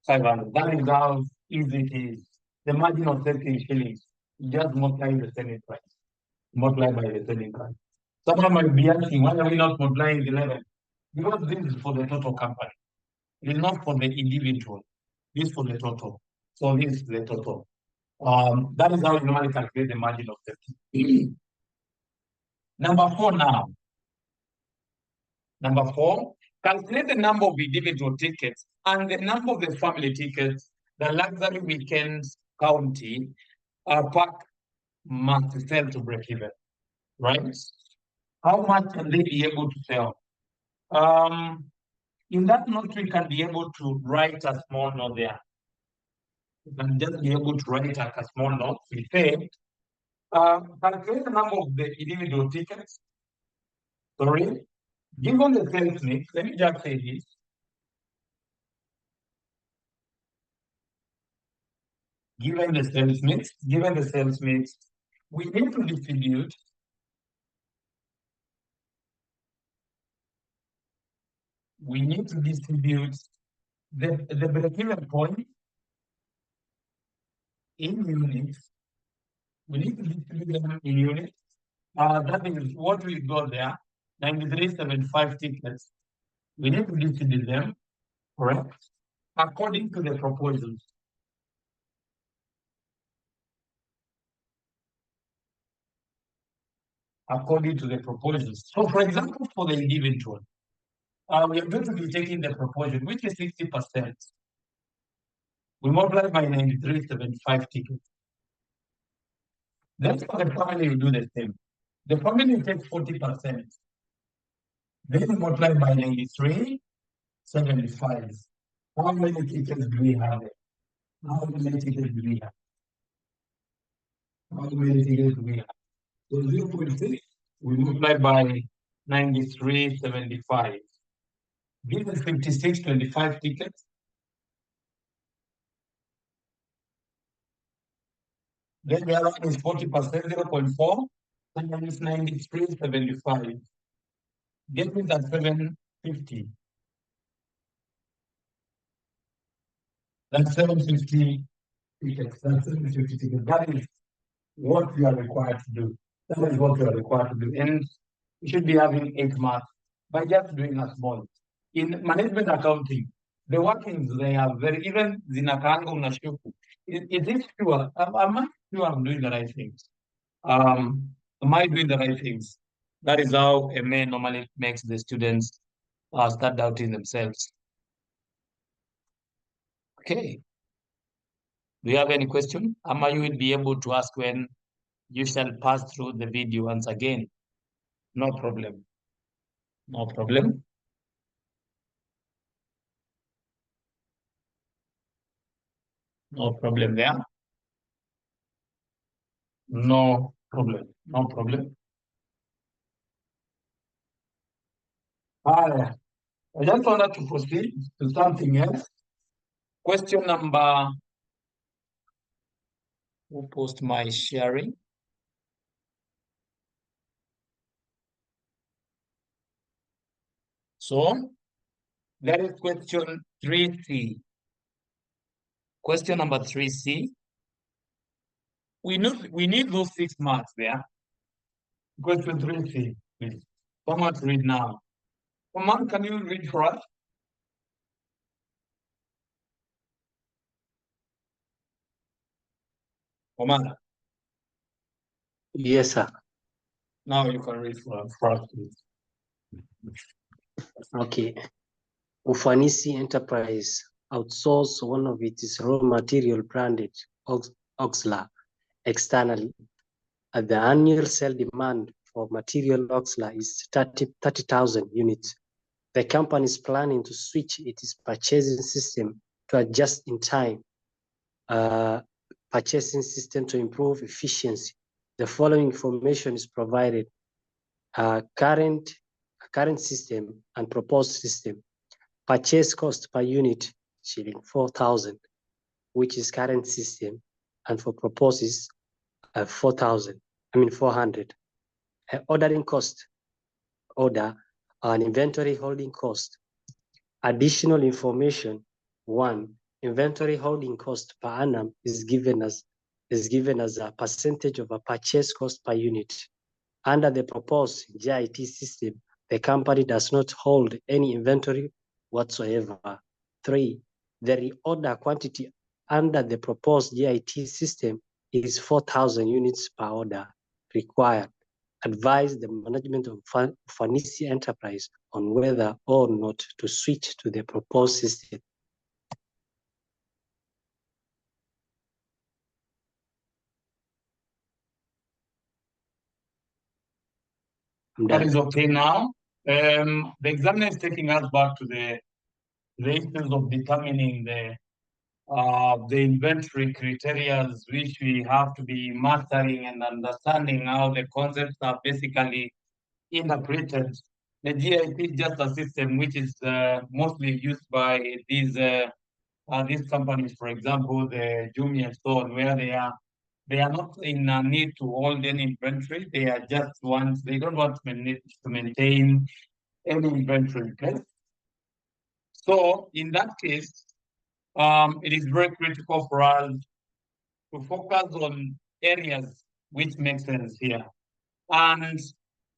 500. That is how easy it is. The margin of safety in shillings. You just multiply the selling price. Multiply by the selling price. Someone might be asking, why are we not multiplying 11? Because this is for the total company. It is not for the individual. This is for the total. So this is the total. That is how you normally calculate the margin of safety. Number 4 now. Number 4, calculate the number of individual tickets and the number of the family tickets the luxury weekends county park must sell to break even, right? How much can they be able to sell? In that note, we can be able to write a small note there. You can just be able to write a small note. We say, calculate the number of the individual tickets. Sorry, given the sales mix, let me just say this. Given the sales mix, we need to distribute the break-even point in units. We need to distribute them in units. That is what we got there, 9375 tickets. We need to distribute them, correct, according to the proposals. According to the proposals. So, for example, for the individual, we are going to be taking the proportion, which is 60%. We multiply by 9375 tickets. Then for the family, we do the same. The family takes 40%. Then we multiply by 9375. How many tickets do we have? How many tickets do we have? How many tickets do we have? So 0.6, we multiply by 9375. This is 5625 tickets. Then the other one is 40%, 0.4, and then it's 9375. Get me that 750. That's 750 tickets. That's 750 tickets. That is what you are required to do. That is what you are required to do. And you should be having 8 marks by just doing a small. In management accounting, the workings, they are very, even zinakaanga unashuku. Is this sure? Am I sure I'm doing the right things? Am I doing the right things? That is how a man normally makes the students start doubting themselves. Okay. Do you have any question? Ama, you will be able to ask when you shall pass through the video once again. No problem. No problem. No problem there. No problem. No problem. I just wanted to proceed to something else. Question number. Who post my sharing? So, that is question 3C. Question number 3C. We need those 6 marks there. Question 3C, please. Someone read now. Someone, can you read for us? Omar, Yes, sir. now you can read for us, please. Okay. Ufanisi Enterprise outsourced one of its raw material branded Oxla externally. The annual sale demand for material Oxla is 30,000 units. The company is planning to switch its purchasing system to a just-in-time purchasing system to improve efficiency. The following information is provided: current system and proposed system. Purchase cost per unit, shilling 4,000, which is current system, and for proposes 400. Ordering cost, an inventory holding cost. Additional information: 1, inventory holding cost per annum is given as is given as a percentage of a purchase cost per unit. Under the proposed GIT system, the company does not hold any inventory whatsoever. 3, the reorder quantity under the proposed GIT system is 4,000 units per order required. Advise the management of Ufanisi Enterprise on whether or not to switch to the proposed system. That is okay now. The examiner is taking us back to the issues of determining the inventory criteria which we have to be mastering and understanding how the concepts are basically interpreted. The GIT is just a system which is mostly used by these companies, for example, the Jumia and so on, where they are not in a need to hold any inventory. They are just ones, they don't want to maintain any inventory. Okay? So in that case, it is very critical for us to focus on areas which make sense here. And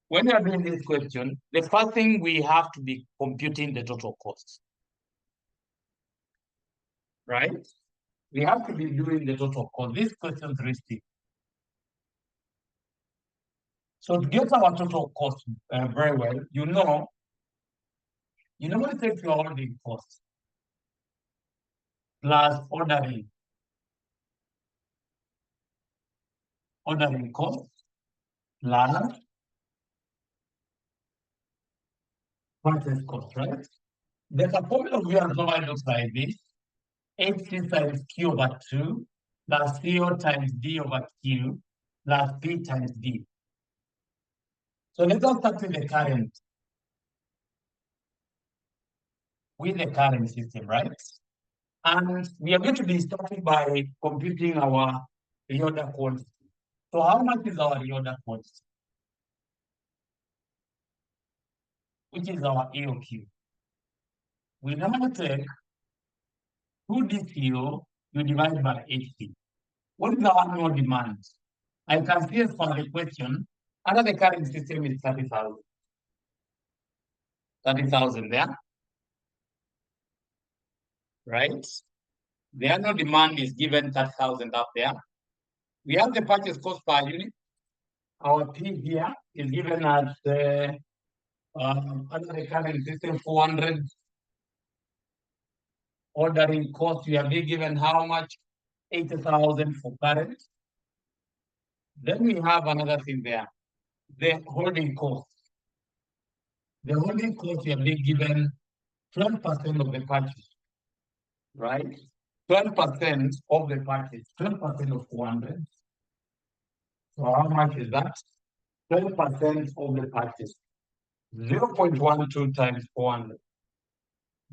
when we are doing this question, the first thing we have to be computing the total cost. Right? We have to be doing the total cost. This question is risky. So to get our total cost very well, you know what takes your holding cost plus ordering cost plus purchase cost, right? There's a formula we are going looks like this. HC times Q over 2 plus CO times D over Q plus P times D. So let us start with the current system, right? And we are going to be starting by computing our reorder quantity. So how much is our reorder quantity? Which is our AOQ. We normally take 2 DCO, you divide by 80. What is our annual demand? I can see as for the question, under the current system is 30,000. 30,000 there. Right? The annual demand is given 30,000 up there. We have the purchase cost per unit. Our P here is given as under the current system 400. Ordering cost, we have been given how much? 80,000 for current. Then we have another thing there, the holding cost. The holding cost, we have been given 12% of the purchase, right? 12% of the purchase, 12% of 400. So how much is that? 12% of the purchase. 0.12 times 400.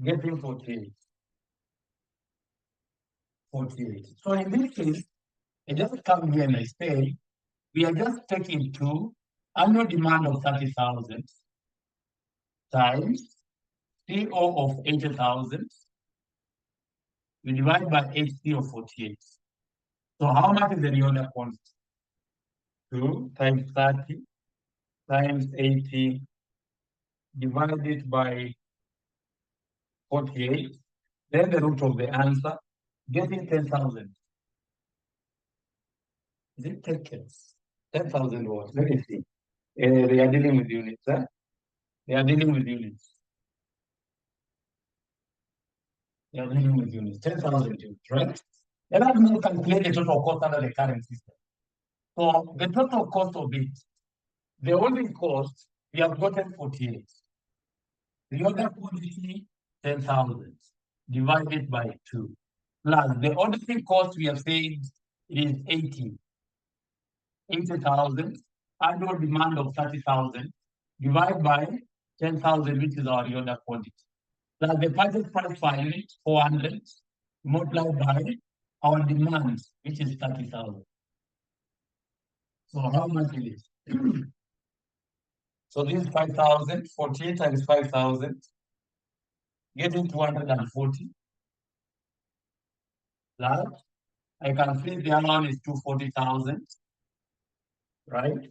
Getting 48. 48. So in this case, I just come here and I say, we are just taking 2 annual demand of 30,000 times CO of 80,000. We divide by HC of 48. So how much is the reorder quantity? 2 times 30 times 80 divided by 48. Then the root of the answer, getting 10,000. Is it 10? 10,000 what? Let me see. They are dealing with units, huh? They are dealing with units. They are dealing with units. 10,000 units, right? Let us now calculate the total cost under the current system. So the total cost of it, the holding cost, we have gotten 48. The order quantity, 10,000 divided by 2. Plus the ordering cost, we have said it is 80,000, annual demand of 30,000, divided by 10,000, which is our reorder quantity. Plus the purchase price per unit, 400, multiplied by our demand, which is 30,000. So how much it is? So this is 5,000, 48 times 5,000, getting 240. Plus I can see the other one is 240,000, right?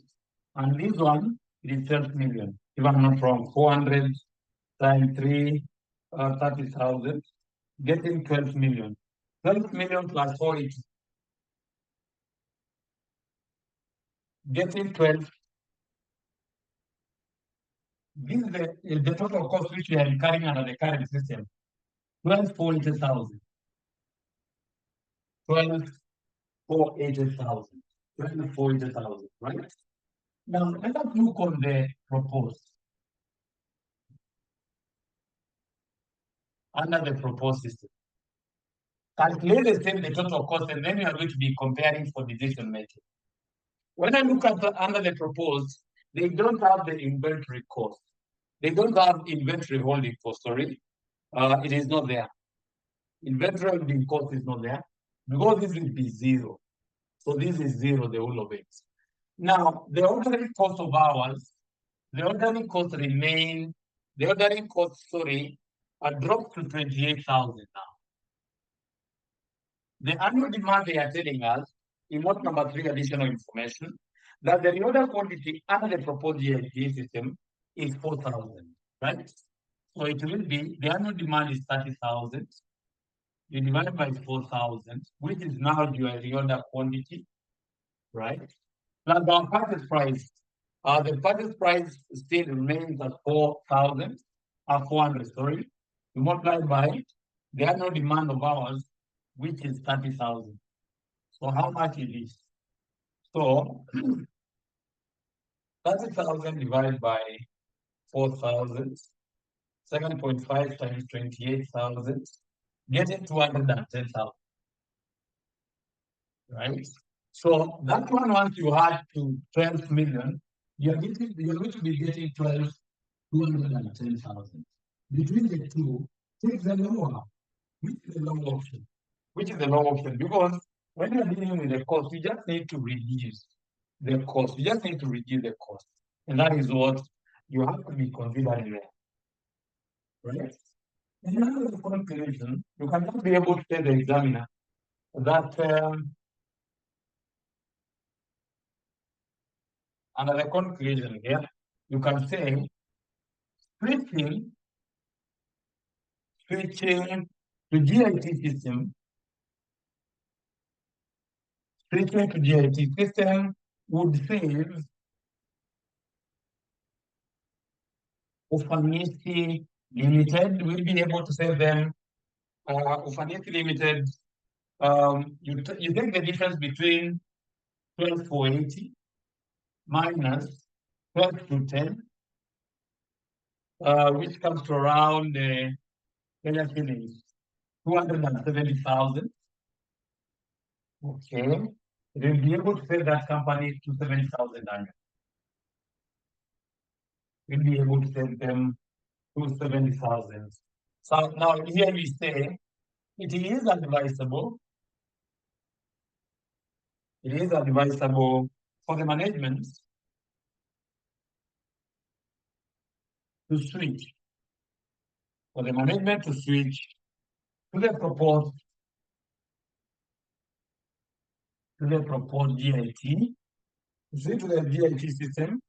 And this one is 12 million. If I'm not wrong, 400 times 3, 30,000, getting 12 million. 12 million plus 480. Getting 12. This is the total cost which we are incurring under the current system. 12,480,000. 12,480,000. 12,480,000, right? Now, let us look on the proposed. Under the proposed system. Calculate the total cost, and then you are going to be comparing for decision making. When I look at under the proposed, they don't have the inventory cost. They don't have inventory holding cost, sorry. It is not there. Inventory holding cost is not there because this will be zero. So this is zero, the whole of it. Now, the ordinary cost of ours, the ordinary cost remain, the ordinary cost, sorry, dropped to 28,000 now. The annual demand they are telling us, in note number 3, additional information, that the reorder quantity under the proposed GIT system is 4,000, right? So it will be, the annual demand is 30,000. You divide by 4,000, which is now your reorder quantity, right? Now the purchase price, the purchase price still remains at 4,000, 400, sorry. You multiply by the annual demand of ours, which is 30,000. So how much is this? So 30,000 divided by 4,000, 7.5 times 28,000, getting 210,000. Right? So that one, once you add to 12 million, you're going to be getting 210,000. Between the two, take the lower, which is the low option. Which is the low option? Because when you're dealing with the cost, you just need to reduce the cost. You just need to reduce the cost. And that is what you have to be considering there. Right? And now the conclusion, you can just be able to tell the examiner that under the conclusion here, you can say switching to GIT system, switching to GIT system would save Ufanisi Limited. We'll be able to save them. Ufanisi Limited, you take the difference between 12,480 minus 12,210, which comes to around Kenya shillings 270,000. Okay, they'll be able to sell that company to 70,000 annually. We'll be able to sell them to 70,000. So now here we say it is advisable. It is advisable for the management to switch. For the management to switch to the proposed GIT, switch to the GIT system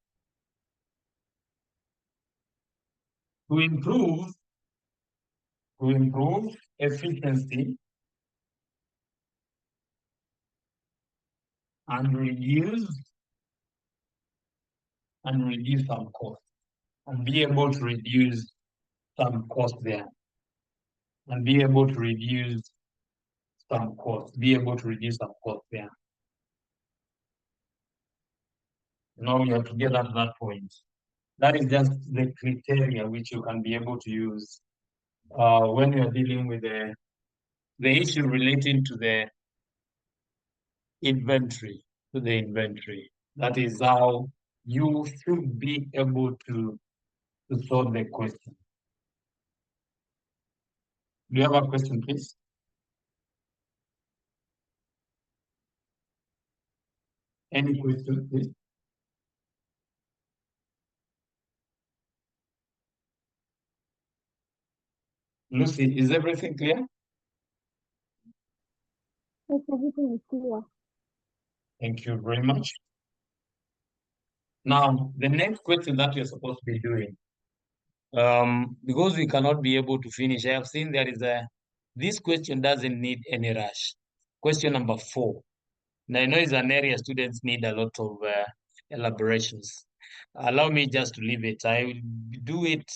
to improve efficiency and reduce some cost, and be able to reduce some cost there, and be able to reduce some cost, there. Now you have to get at that point. That is just the criteria which you can be able to use when you're dealing with the issue relating to the inventory. That is how you should be able to solve the question. Do you have a question, please? Any question, please? Lucy, is everything clear? Yes, everything is clear. Thank you very much. Now, the next question that you're supposed to be doing, because we cannot be able to finish, I have seen there is this question doesn't need any rush. Question number 4. Now, I know it's an area students need a lot of elaborations. Allow me just to leave it. I will do it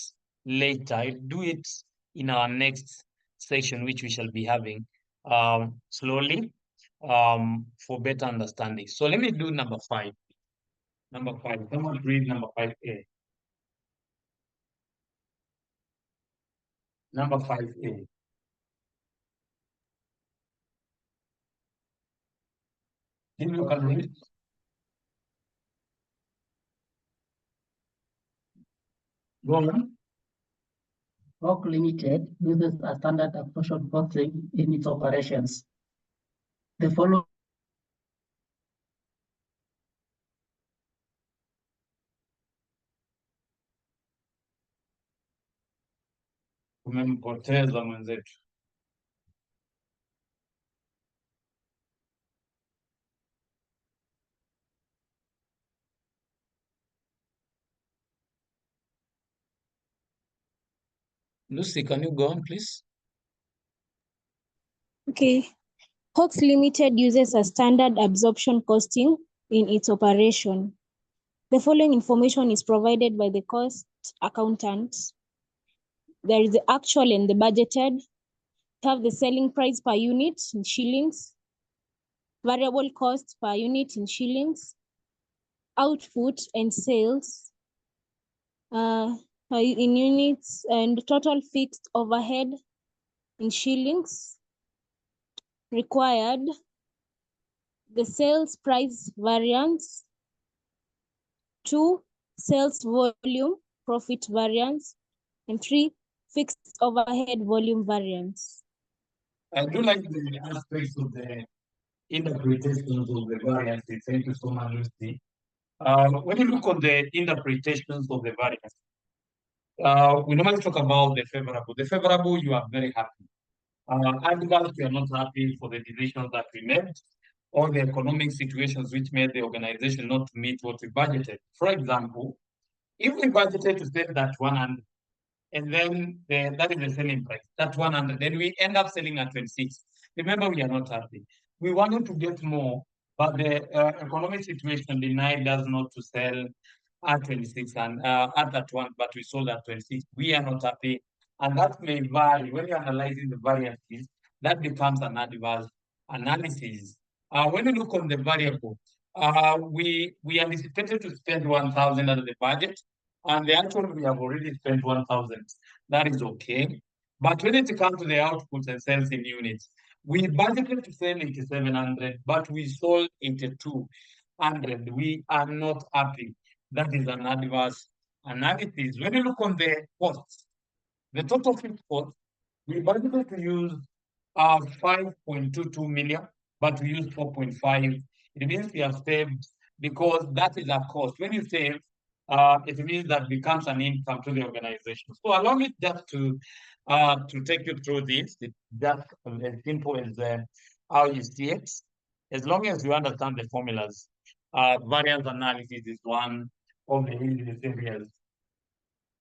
later. I'll do it in our next section, which we shall be having slowly for better understanding. So let me do number 5. Number 5. Someone read number 5A. Number 5A. If you can read. Go on. Rock Limited uses a standard absorption costing in its operations. The following Umempoteza mwenzetu. Lucy, can you go on, please? Okay. Hawks Limited uses a standard absorption costing in its operation. The following information is provided by the cost accountant. There is the actual and the budgeted. Have the selling price per unit in shillings, variable cost per unit in shillings, output and sales in units, and total fixed overhead in shillings required, the sales price variance, 2, sales volume profit variance, and 3, fixed overhead volume variance. I do like the aspects of the interpretations of the variances. Thank you so much, Lucy. When you look on the interpretations of the variance, we normally talk about the favorable. The favorable, you are very happy. Adverse, you are not happy for the decisions that we made, or the economic situations which made the organization not meet what we budgeted. For example, if we budgeted to sell that 100, and then that is the selling price, that 100, then we end up selling at 26. Remember, we are not happy. We wanted to get more, but the economic situation denied us not to sell at 26 and at that one, but we sold at 26. We are not happy. And that may vary. When you're analyzing the variances, that becomes an adverse analysis. When you look on the variable, we anticipated to spend 1,000 out of the budget, and the actual we have already spent 1,000. That is okay. But when it comes to the outputs and sales in units, we budgeted to sell 8,700, but we sold 8,200. We are not happy. That is an adverse analysis. When you look on the costs, the total fixed cost, we budgeted to use 5.22 million, but we used 4.5. It means we have saved, because that is a cost. When you save, it means that becomes an income to the organization. So allow me just to take you through this. It's just as simple as how you see it. As long as you understand the formulas, variance analysis is one of the easiest areas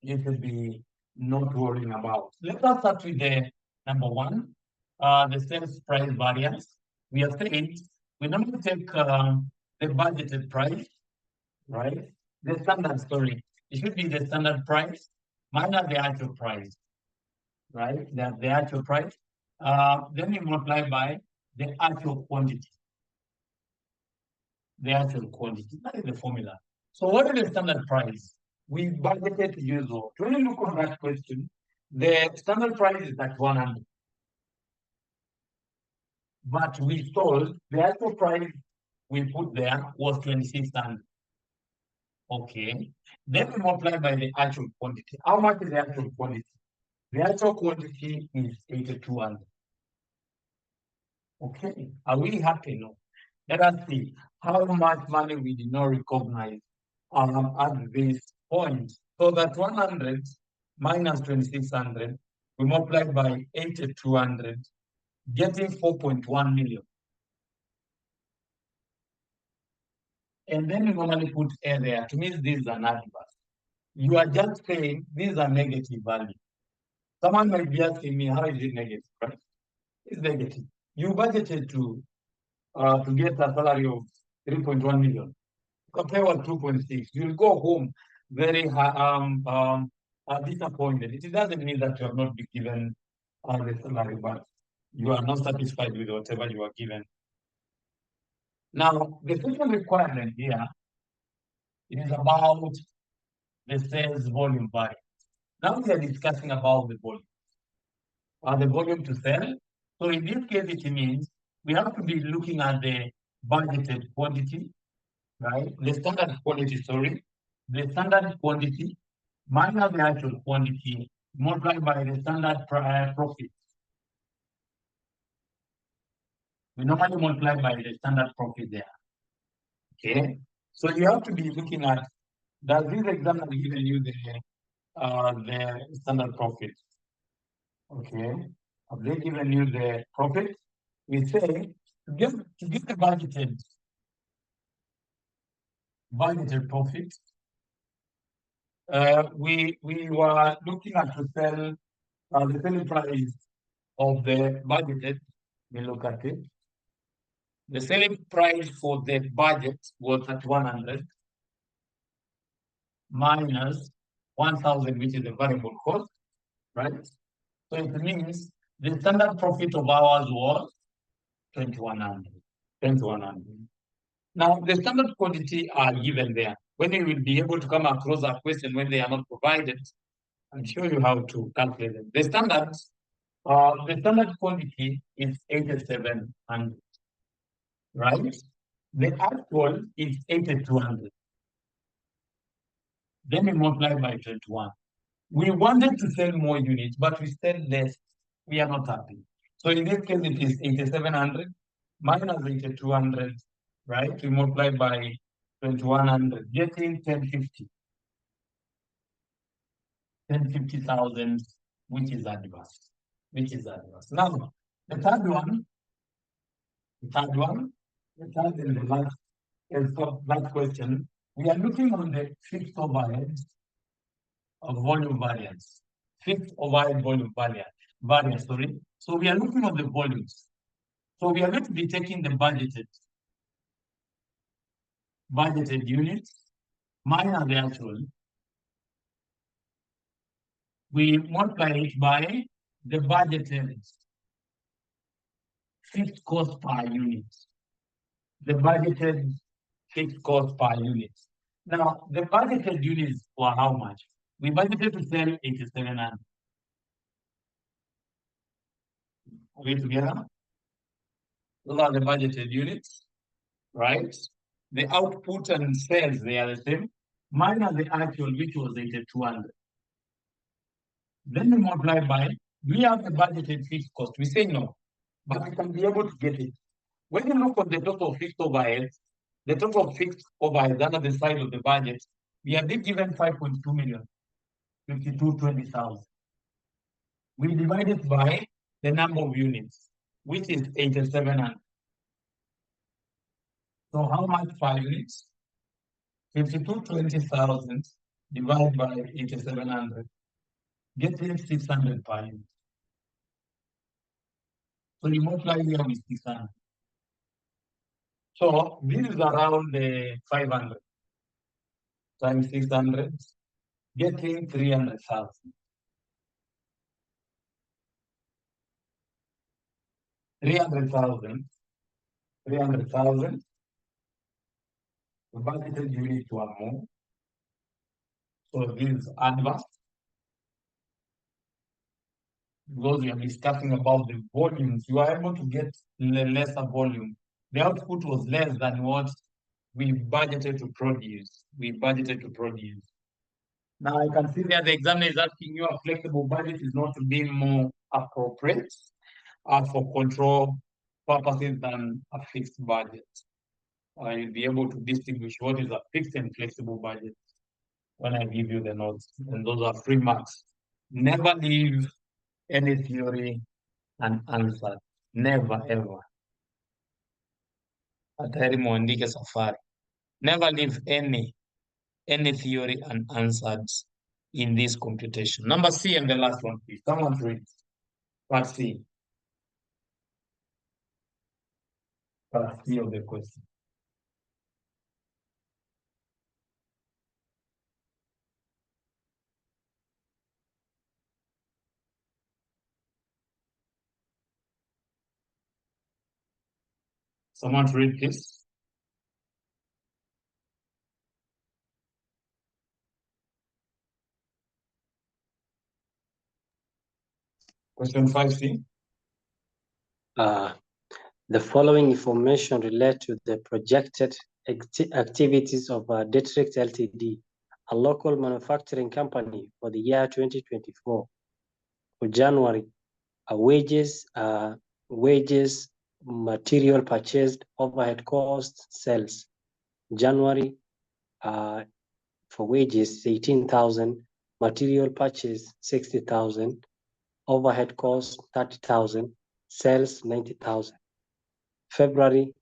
you should be not worrying about. Let us start with the number 1, the sales price variance. We have said we normally take the budgeted price, right? The standard, sorry, it should be the standard price minus the actual price, right? The actual price. Then you multiply by the actual quantity. The actual quantity. That is the formula. So what is the standard price? We budgeted to use what? When you look on that question, the standard price is at 100. But we sold, the actual price we put there was 2,600. Okay. Then we multiply by the actual quantity. How much is the actual quantity? The actual quantity is 8,200. Okay. Are we happy? No. Let us see how much money we did not recognize at this point. So that 100 minus 2,600, we multiply by 8,200, getting 4.1 million. and then you normally put A there. To me, this is an adverse. You are just saying these are negative values. Someone might be asking me, how is it negative, right? It's negative. You budgeted to get a salary of 3.1 million. Compare with 2.6. You'll go home very disappointed. It doesn't mean that you have not been given the salary, but you are not satisfied with whatever you are given. Now, the second requirement here is about the sales volume variance. Now we are discussing about the volume. The volume to sell. So in this case, it means we have to be looking at the budgeted quantity, right? The standard quantity, sorry. The standard quantity minus the actual quantity multiplied by the standard profit. We normally multiply by the standard profit there. Okay. So you have to be looking at, does this example given you the standard profit? Okay. Have they given you the profit? We say to get the budgeted profit, we were looking at to sell the selling price of the budgeted. We look at it. The selling price for the budget was at 100 minus 1,000, which is the variable cost, right? So it means the standard profit of ours was 2,100. 2,100. Now, the standard quantity are given there. When you will be able to come across a question when they are not provided, I'll show you how to calculate them. The standard quantity is 8,700, right? The actual is 8,200. Then we multiply by 21. We wanted to sell more units, but we sell less. We are not happy. So in this case, it is 8,700 minus 8,200, right? We multiply by 2,100, getting 1050. 1050,000, which is adverse. Now, the third and the last question, we are looking on the fixed overhead of volume variance. Fixed overhead volume variance, sorry. So we are looking at the volumes. So we are going to be taking the budgeted units minus the actual. We multiply it by the budgeted fixed cost per unit. The budgeted fixed cost per unit. Now, the budgeted units were how much? We budgeted to sell 8,700. Are we together? Those are the budgeted units, right? The output and sales, they are the same, minus the actual, which was 8,200. Then we multiply by, we have the budgeted fixed cost. We say no, but we can be able to get it. When you look at the total fixed overheads, the total fixed overheads under the side of the budget, we have been given 5.2 million, 52,20,000. We divide it by the number of units, which is 8,700. So how much per units? 52,20,000 divided by 8,700, getting 600 per unit. So you multiply here with 600. So this is around 500 times 600, getting 300,000. 300,000. The budgeted units were more. So this is adverse. Because we are discussing about the volumes, you are able to get lesser volume. The output was less than what we budgeted to produce. Now I can see that the examiner is asking you a flexible budget is not being more appropriate for control purposes than a fixed budget. You'll be able to distinguish what is a fixed and flexible budget when I give you the notes. And those are free marks. Never leave any theory unanswered. Never, ever. Hatari muandike safari. Never leave any theory unanswered in this computation. Number C and the last one, please. Someone read. Part C. Part C of the question. Someone read this. Question 5C. The following information relate to the projected activities of Detrict Ltd, a local manufacturing company for the year 2024. For January, wages, material purchased, overhead costs, sales. January, for wages, 18,000, material purchase, 60,000, overhead costs, 30,000, sales, 90,000. February,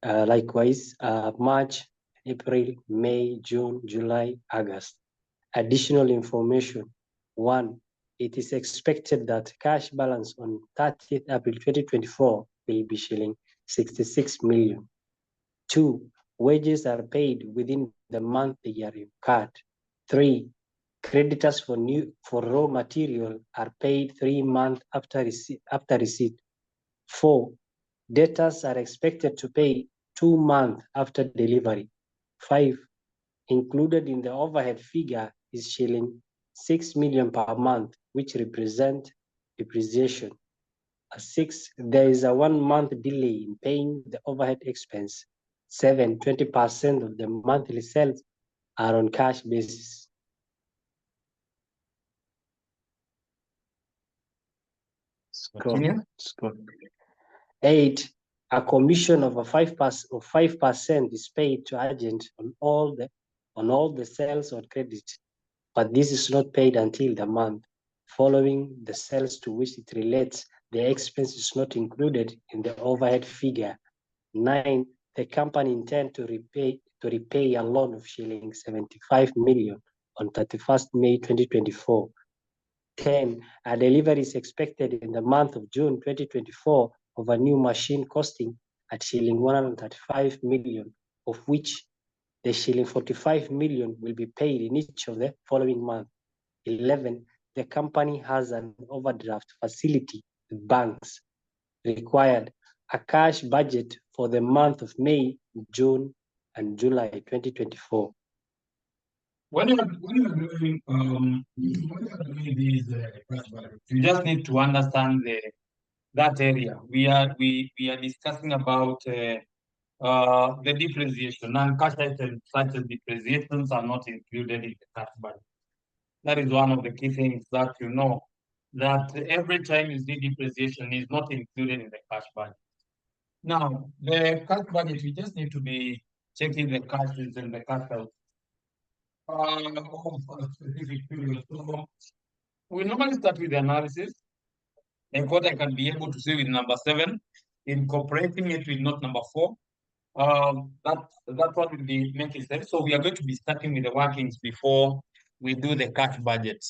likewise, March, April, May, June, July, August. Additional information. 1, it is expected that cash balance on 30th April 2024 will be shilling 66 million. 2, wages are paid within the month they are incurred. 3, creditors for raw material are paid 3 months after receipt. 4, debtors are expected to pay 2 months after delivery. 5, included in the overhead figure is shilling 6 million per month, which represent depreciation. 6, there is a 1 month delay in paying the overhead expense. 7, 20% of the monthly sales are on cash basis. Continue. 8, a commission of 5% is paid to agent on all the sales or credit, but this is not paid until the month following the sales to which it relates. The expense is not included in the overhead figure. 9, the company intends to repay a loan of shilling 75 million on 31st May 2024. 10, a delivery is expected in the month of June 2024 of a new machine costing at shilling 135 million, of which the shilling 45 million will be paid in each of the following month. 11, the company has an overdraft facility with banks. Required a cash budget for the month of May, June, and July 2024. When you're doing these cash budgets, you just need to understand that area. We are discussing about the depreciation, and cash items such as depreciations are not included in the cash budget. That is one of the key things that you know, that every time you see depreciation is not included in the cash budget. Now, the cash budget, we just need to be checking the cash ins and the cash out of a specific period. So we normally start with the analysis, and what I can be able to see with number 7, incorporating it with note number 4. That one will be making sense. So we are going to be starting with the workings before we do the cash budget.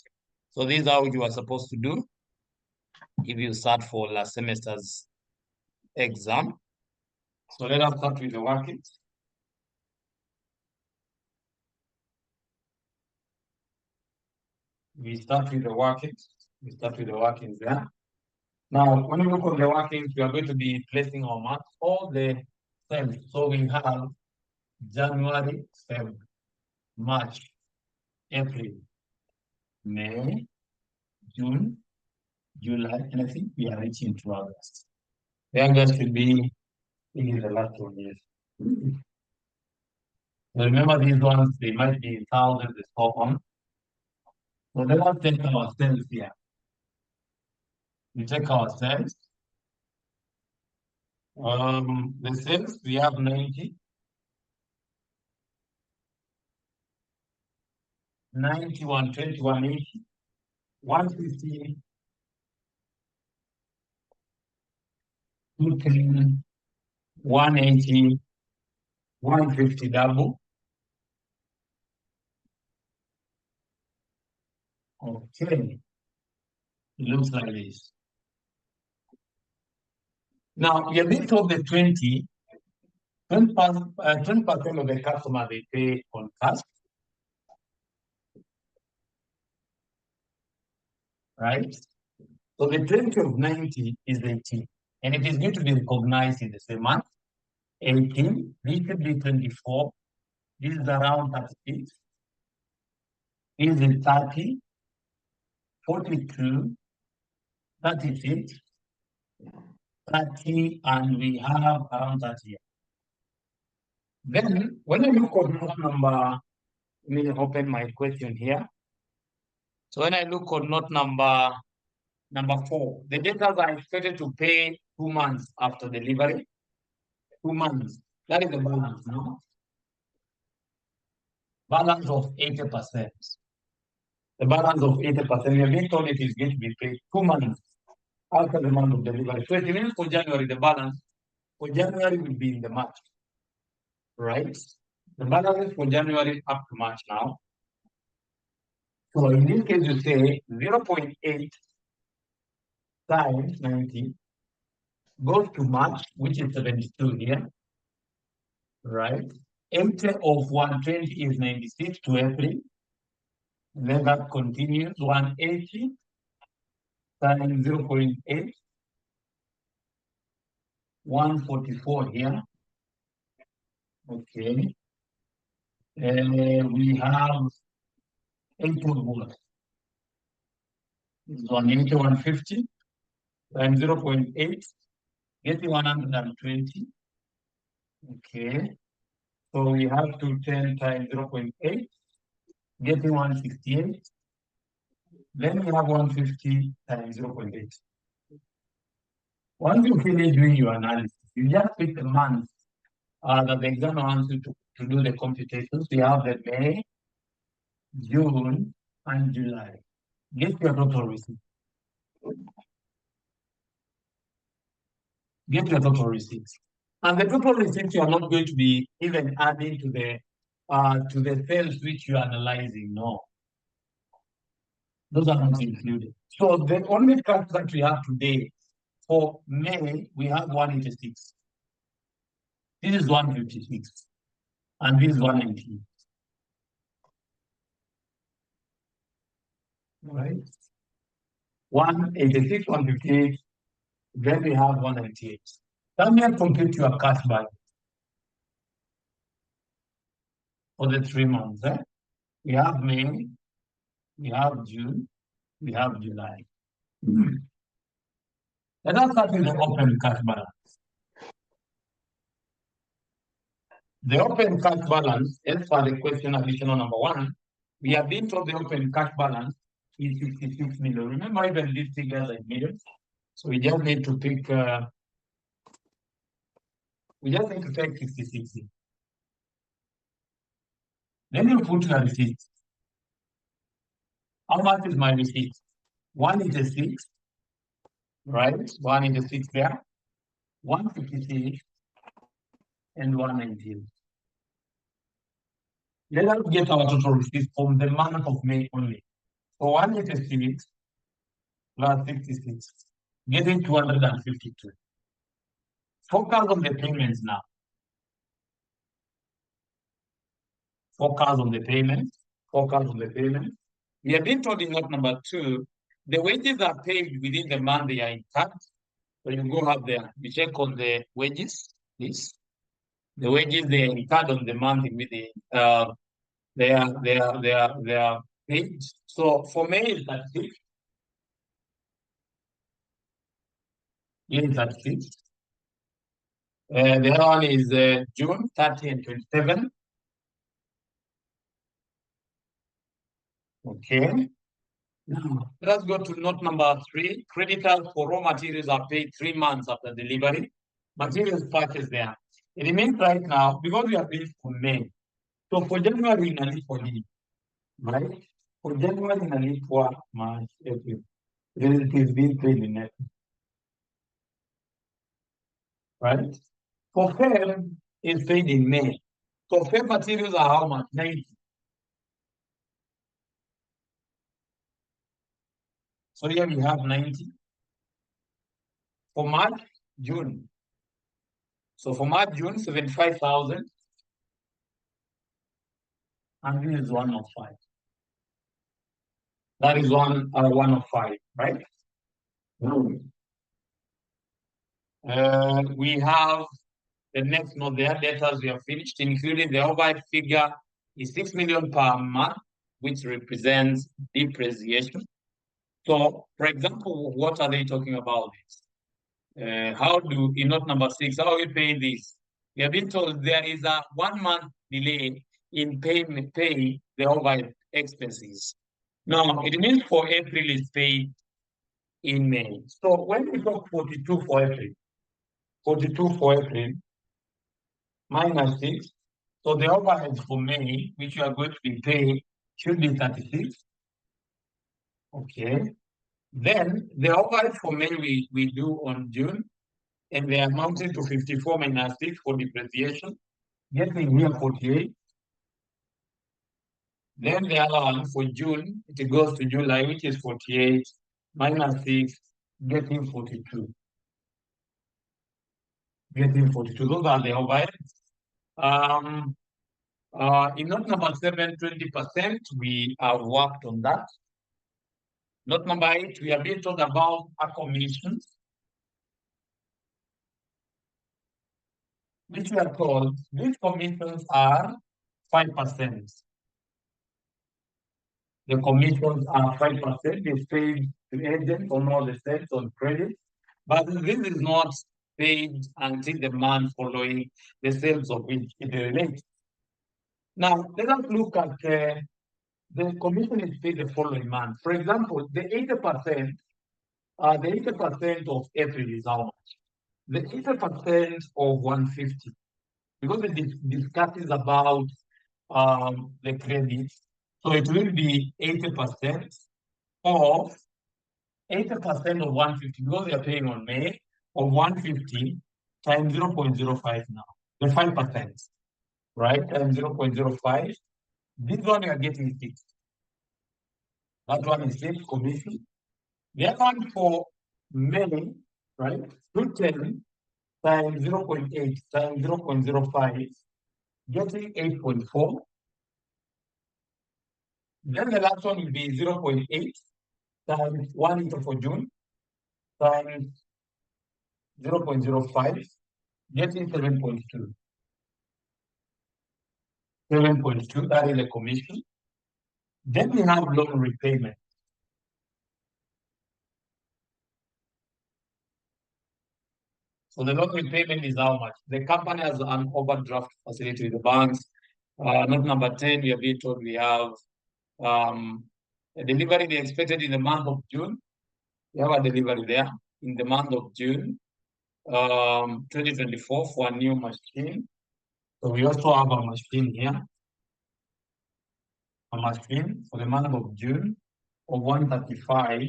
So this is how you are supposed to do if you start for last semester's exam. So let us start with the workings. We start with the workings. We start with the workings there. Now, when we look on the workings, we are going to be placing our marks, all the sales. So we have January, February, March, April, May, June, July, and I think we are reaching to August. The August will be in the last 2 years. Remember these ones, they might be thousands and so on. So let us take our sales here. We take our sales. The sales, we have 90. 90, 120, 180, 150, 210, 180, 150 double. Okay. It looks like this. Now, you're being told the 20% of the customer they pay on cash, right? So the 20 of 90 is 18, and it is going to be recognized in the same month. 18, this should be 24, this is around 36, this is 30, 42, 36, 30, and we have around 30. Then, when I look at note number, let me open my question here. So when I look at note number 4, the debtors are expected to pay 2 months after delivery. 2 months. That is the balance now. Balance of 80%. The balance of 80%. We are being told it is going to be paid 2 months after the month of delivery. So it means for January, the balance for January will be in the March. Right? The balance for January up to March now. So in this case, you say 0.8 times 90 goes to March, which is 72 here. Right? 80 of 120 is 96 to April. And then that continues 180 times 0.8, 144 here. Okay. We have 80 what? It's 180, 150 times 0.8, getting 120. Okay. So we have to 10 times 0.8, getting 168. Then we have 150 times 0.8. Once you finish doing your analysis, you just pick the month that the examiner wants you to do the computations. We have the May, June, and July. Get your total receipt. Get your total receipts. And the total receipts you are not going to be even adding to the sales which you are analyzing. No. Those are not included. So the only cash that we have today for May, we have 186. This is 156. And this is 190. Right? 186, 158. Then we have 198. That may compute your cash budget for the 3 months. We have May, we have June, we have July. Let us start with the open cash balance. The open cash balance, as for the question additional number 1, we have been told the open cash balance is 66 million. Remember, even these figures are in millions. So we just need to pick, take 66. Then you put your receipt. How much is my receipt? 186, right? 186 there, 156, and 119. Let us get our total receipts from the month of May only. So 186 plus 66, getting 252. Focus on the payments now. Focus on the payments. Focus on the payments. We have been told in note number 2, the wages are paid within the month they are incurred. So you go up there, you check on the wages, please. The wages they are incurred on the month with the they are paid. So for May is 36. Is 36. The other one is June 30 and 27. Okay. Now, let's go to note number 3. Creditors for raw materials are paid 3 months after delivery. Materials purchased there. It means right now, because we are paid for May. So for January, we need for leave, right? For January, we need for March, April. It is being paid in April. Right? For Feb, it's paid in May. So pay materials are how much? 90. So here we have 90. For March, June. So for March, June, 75,000. And this is 105. That is 105, right? We have the next note there, letters we have finished, including the overhead figure is 6 million per month, which represents depreciation. So, for example, what are they talking about this? In note number 6, how are we paying this? We have been told there is a 1 month delay in paying the overhead expenses. Now, it means for April is paid in May. So when we talk 42 for April, 42 for April minus 6, so the overhead for May, which you are going to be paid, should be 36. Okay. Then the overhead for May we do on June, and they are amounting to 54 minus 6 for depreciation, getting here 48. Then the other one for June, it goes to July, which is 48 minus 6, getting 42. Getting 42. Those are the overheads. In note number 7, 20%, we have worked on that. Note number 8, we have been told about our commissions, which we are told these commissions are 5%. The commissions are 5%. It's paid to agents on all the sales on credit, but this is not paid until the month following the sales of which it relates. Now, let us look at the commission is paid the following month. For example, the 80% of April is how much? The 80% of 150, because it discusses about the credits. So it will be 80% of 80% of 150, because they are paying on May, of 150 times 0.05 now. The 5%, right? Times 0.05. This one you are getting 6. That one is 6 commission. The other one for May, right? 210 times 0.8 times 0.05, getting 8.4. Then the last one will be 0.8 times 1 liter for June times 0.05, getting 7.2. 7.2, that is the commission. Then we have loan repayment. So the loan repayment is how much? The company has an overdraft facility with the banks. Note number 10, we have been told we have a delivery they expected in the month of June. We have a delivery there in the month of June 2024 for a new machine. So we also have a machine here. A machine for the month of June of 135.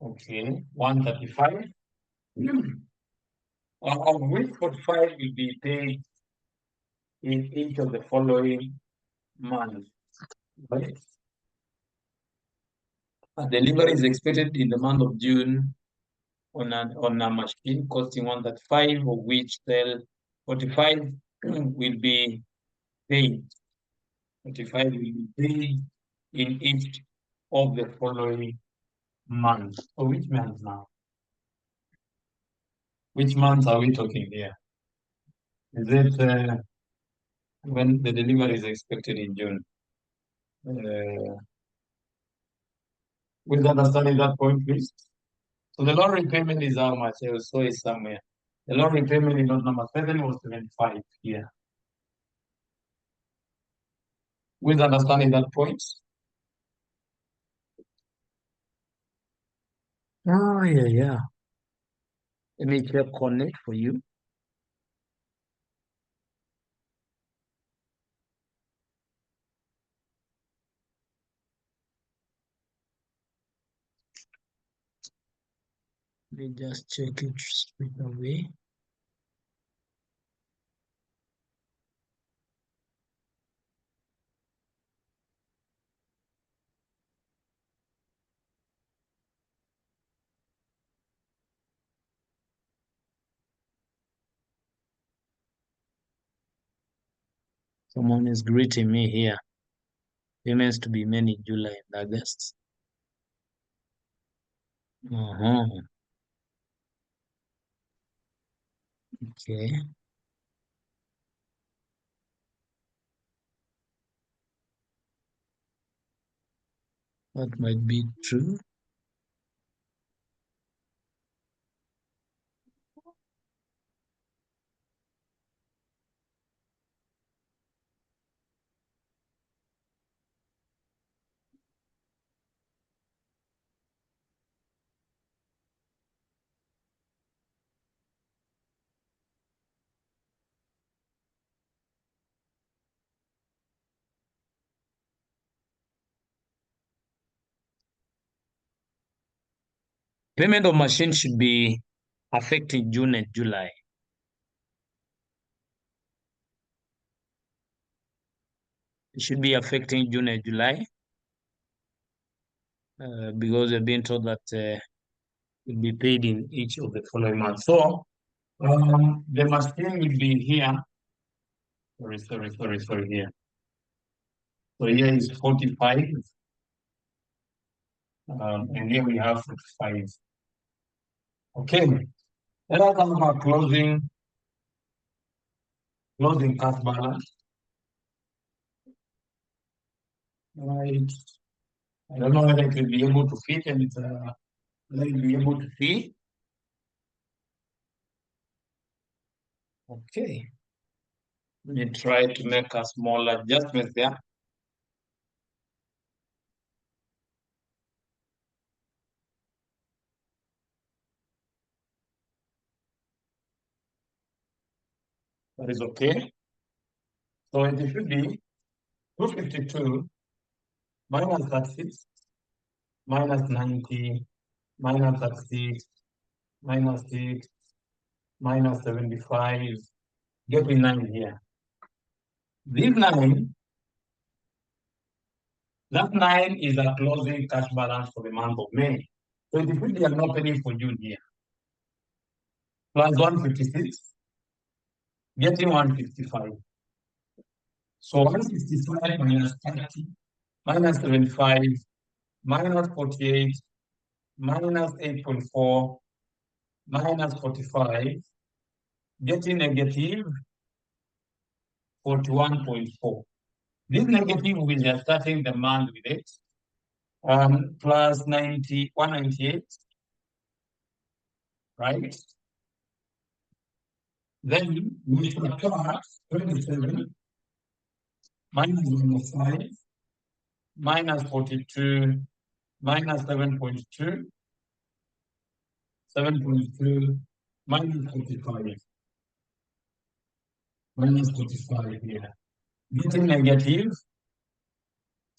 Okay, 135. Of which 45 will be paid in each of the following months. Right? A delivery is expected in the month of June on a machine costing 135, of which 45 will be paid. 45 will be paid in each of the following months. So which months now? Which months are we talking here? Is it when the delivery is expected in June? With understanding that point, please. So the loan repayment is how much? I saw it somewhere. The loan repayment in note number 7 was 75 here. With understanding that point. Oh, yeah. Let me check connect for you. Let me just check it straight away. Someone is greeting me here. Payments to be made in July and August. Okay. That might be true. Payment of machine should be affecting June and July. It should be affecting June and July because we're being told that it will be paid in each of the following months. So the machine will be here. Sorry, here. So here is 45. And here we have 45. Okay. Let us have our closing cash balance. Right. I don't know whether it will be able to fit and whether you'll be able to see. Okay. Let me try to make a small adjustment there. That is okay. So it should be 252 minus 36 minus 90 minus 36 minus 6 minus 75, getting 9 here. This 9, that 9 is a closing cash balance for the month of May. So it should be an opening for June here. Plus 156, getting 155. So 165 minus 30 minus 75 minus 48 minus 8.4 minus 45, getting negative 41.4. This negative, we are starting the month with it. Plus 198, right? Then we subtract 27 minus 5 minus 42 minus 7.2 minus 45 minus 45 here, getting negative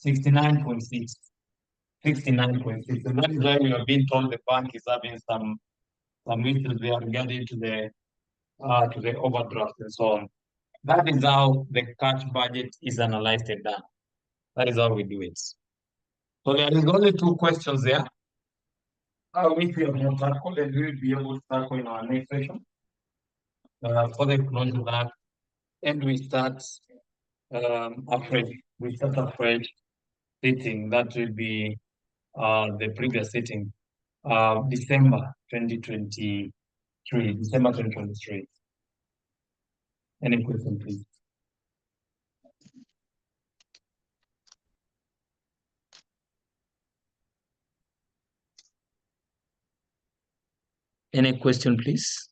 69.6. 69.6. And that is why we have been told the bank is having some issues there regarding to the overdraft and so on. That is how the cash budget is analyzed and done. That is how we do it. So there is only 2 questions there, which we have not tackled, and we will be able to tackle in our next session. For the closure of that, and we start afresh. We start afresh sitting. That will be the previous sitting, December 2023. December 2023. Any question, please? Any question, please?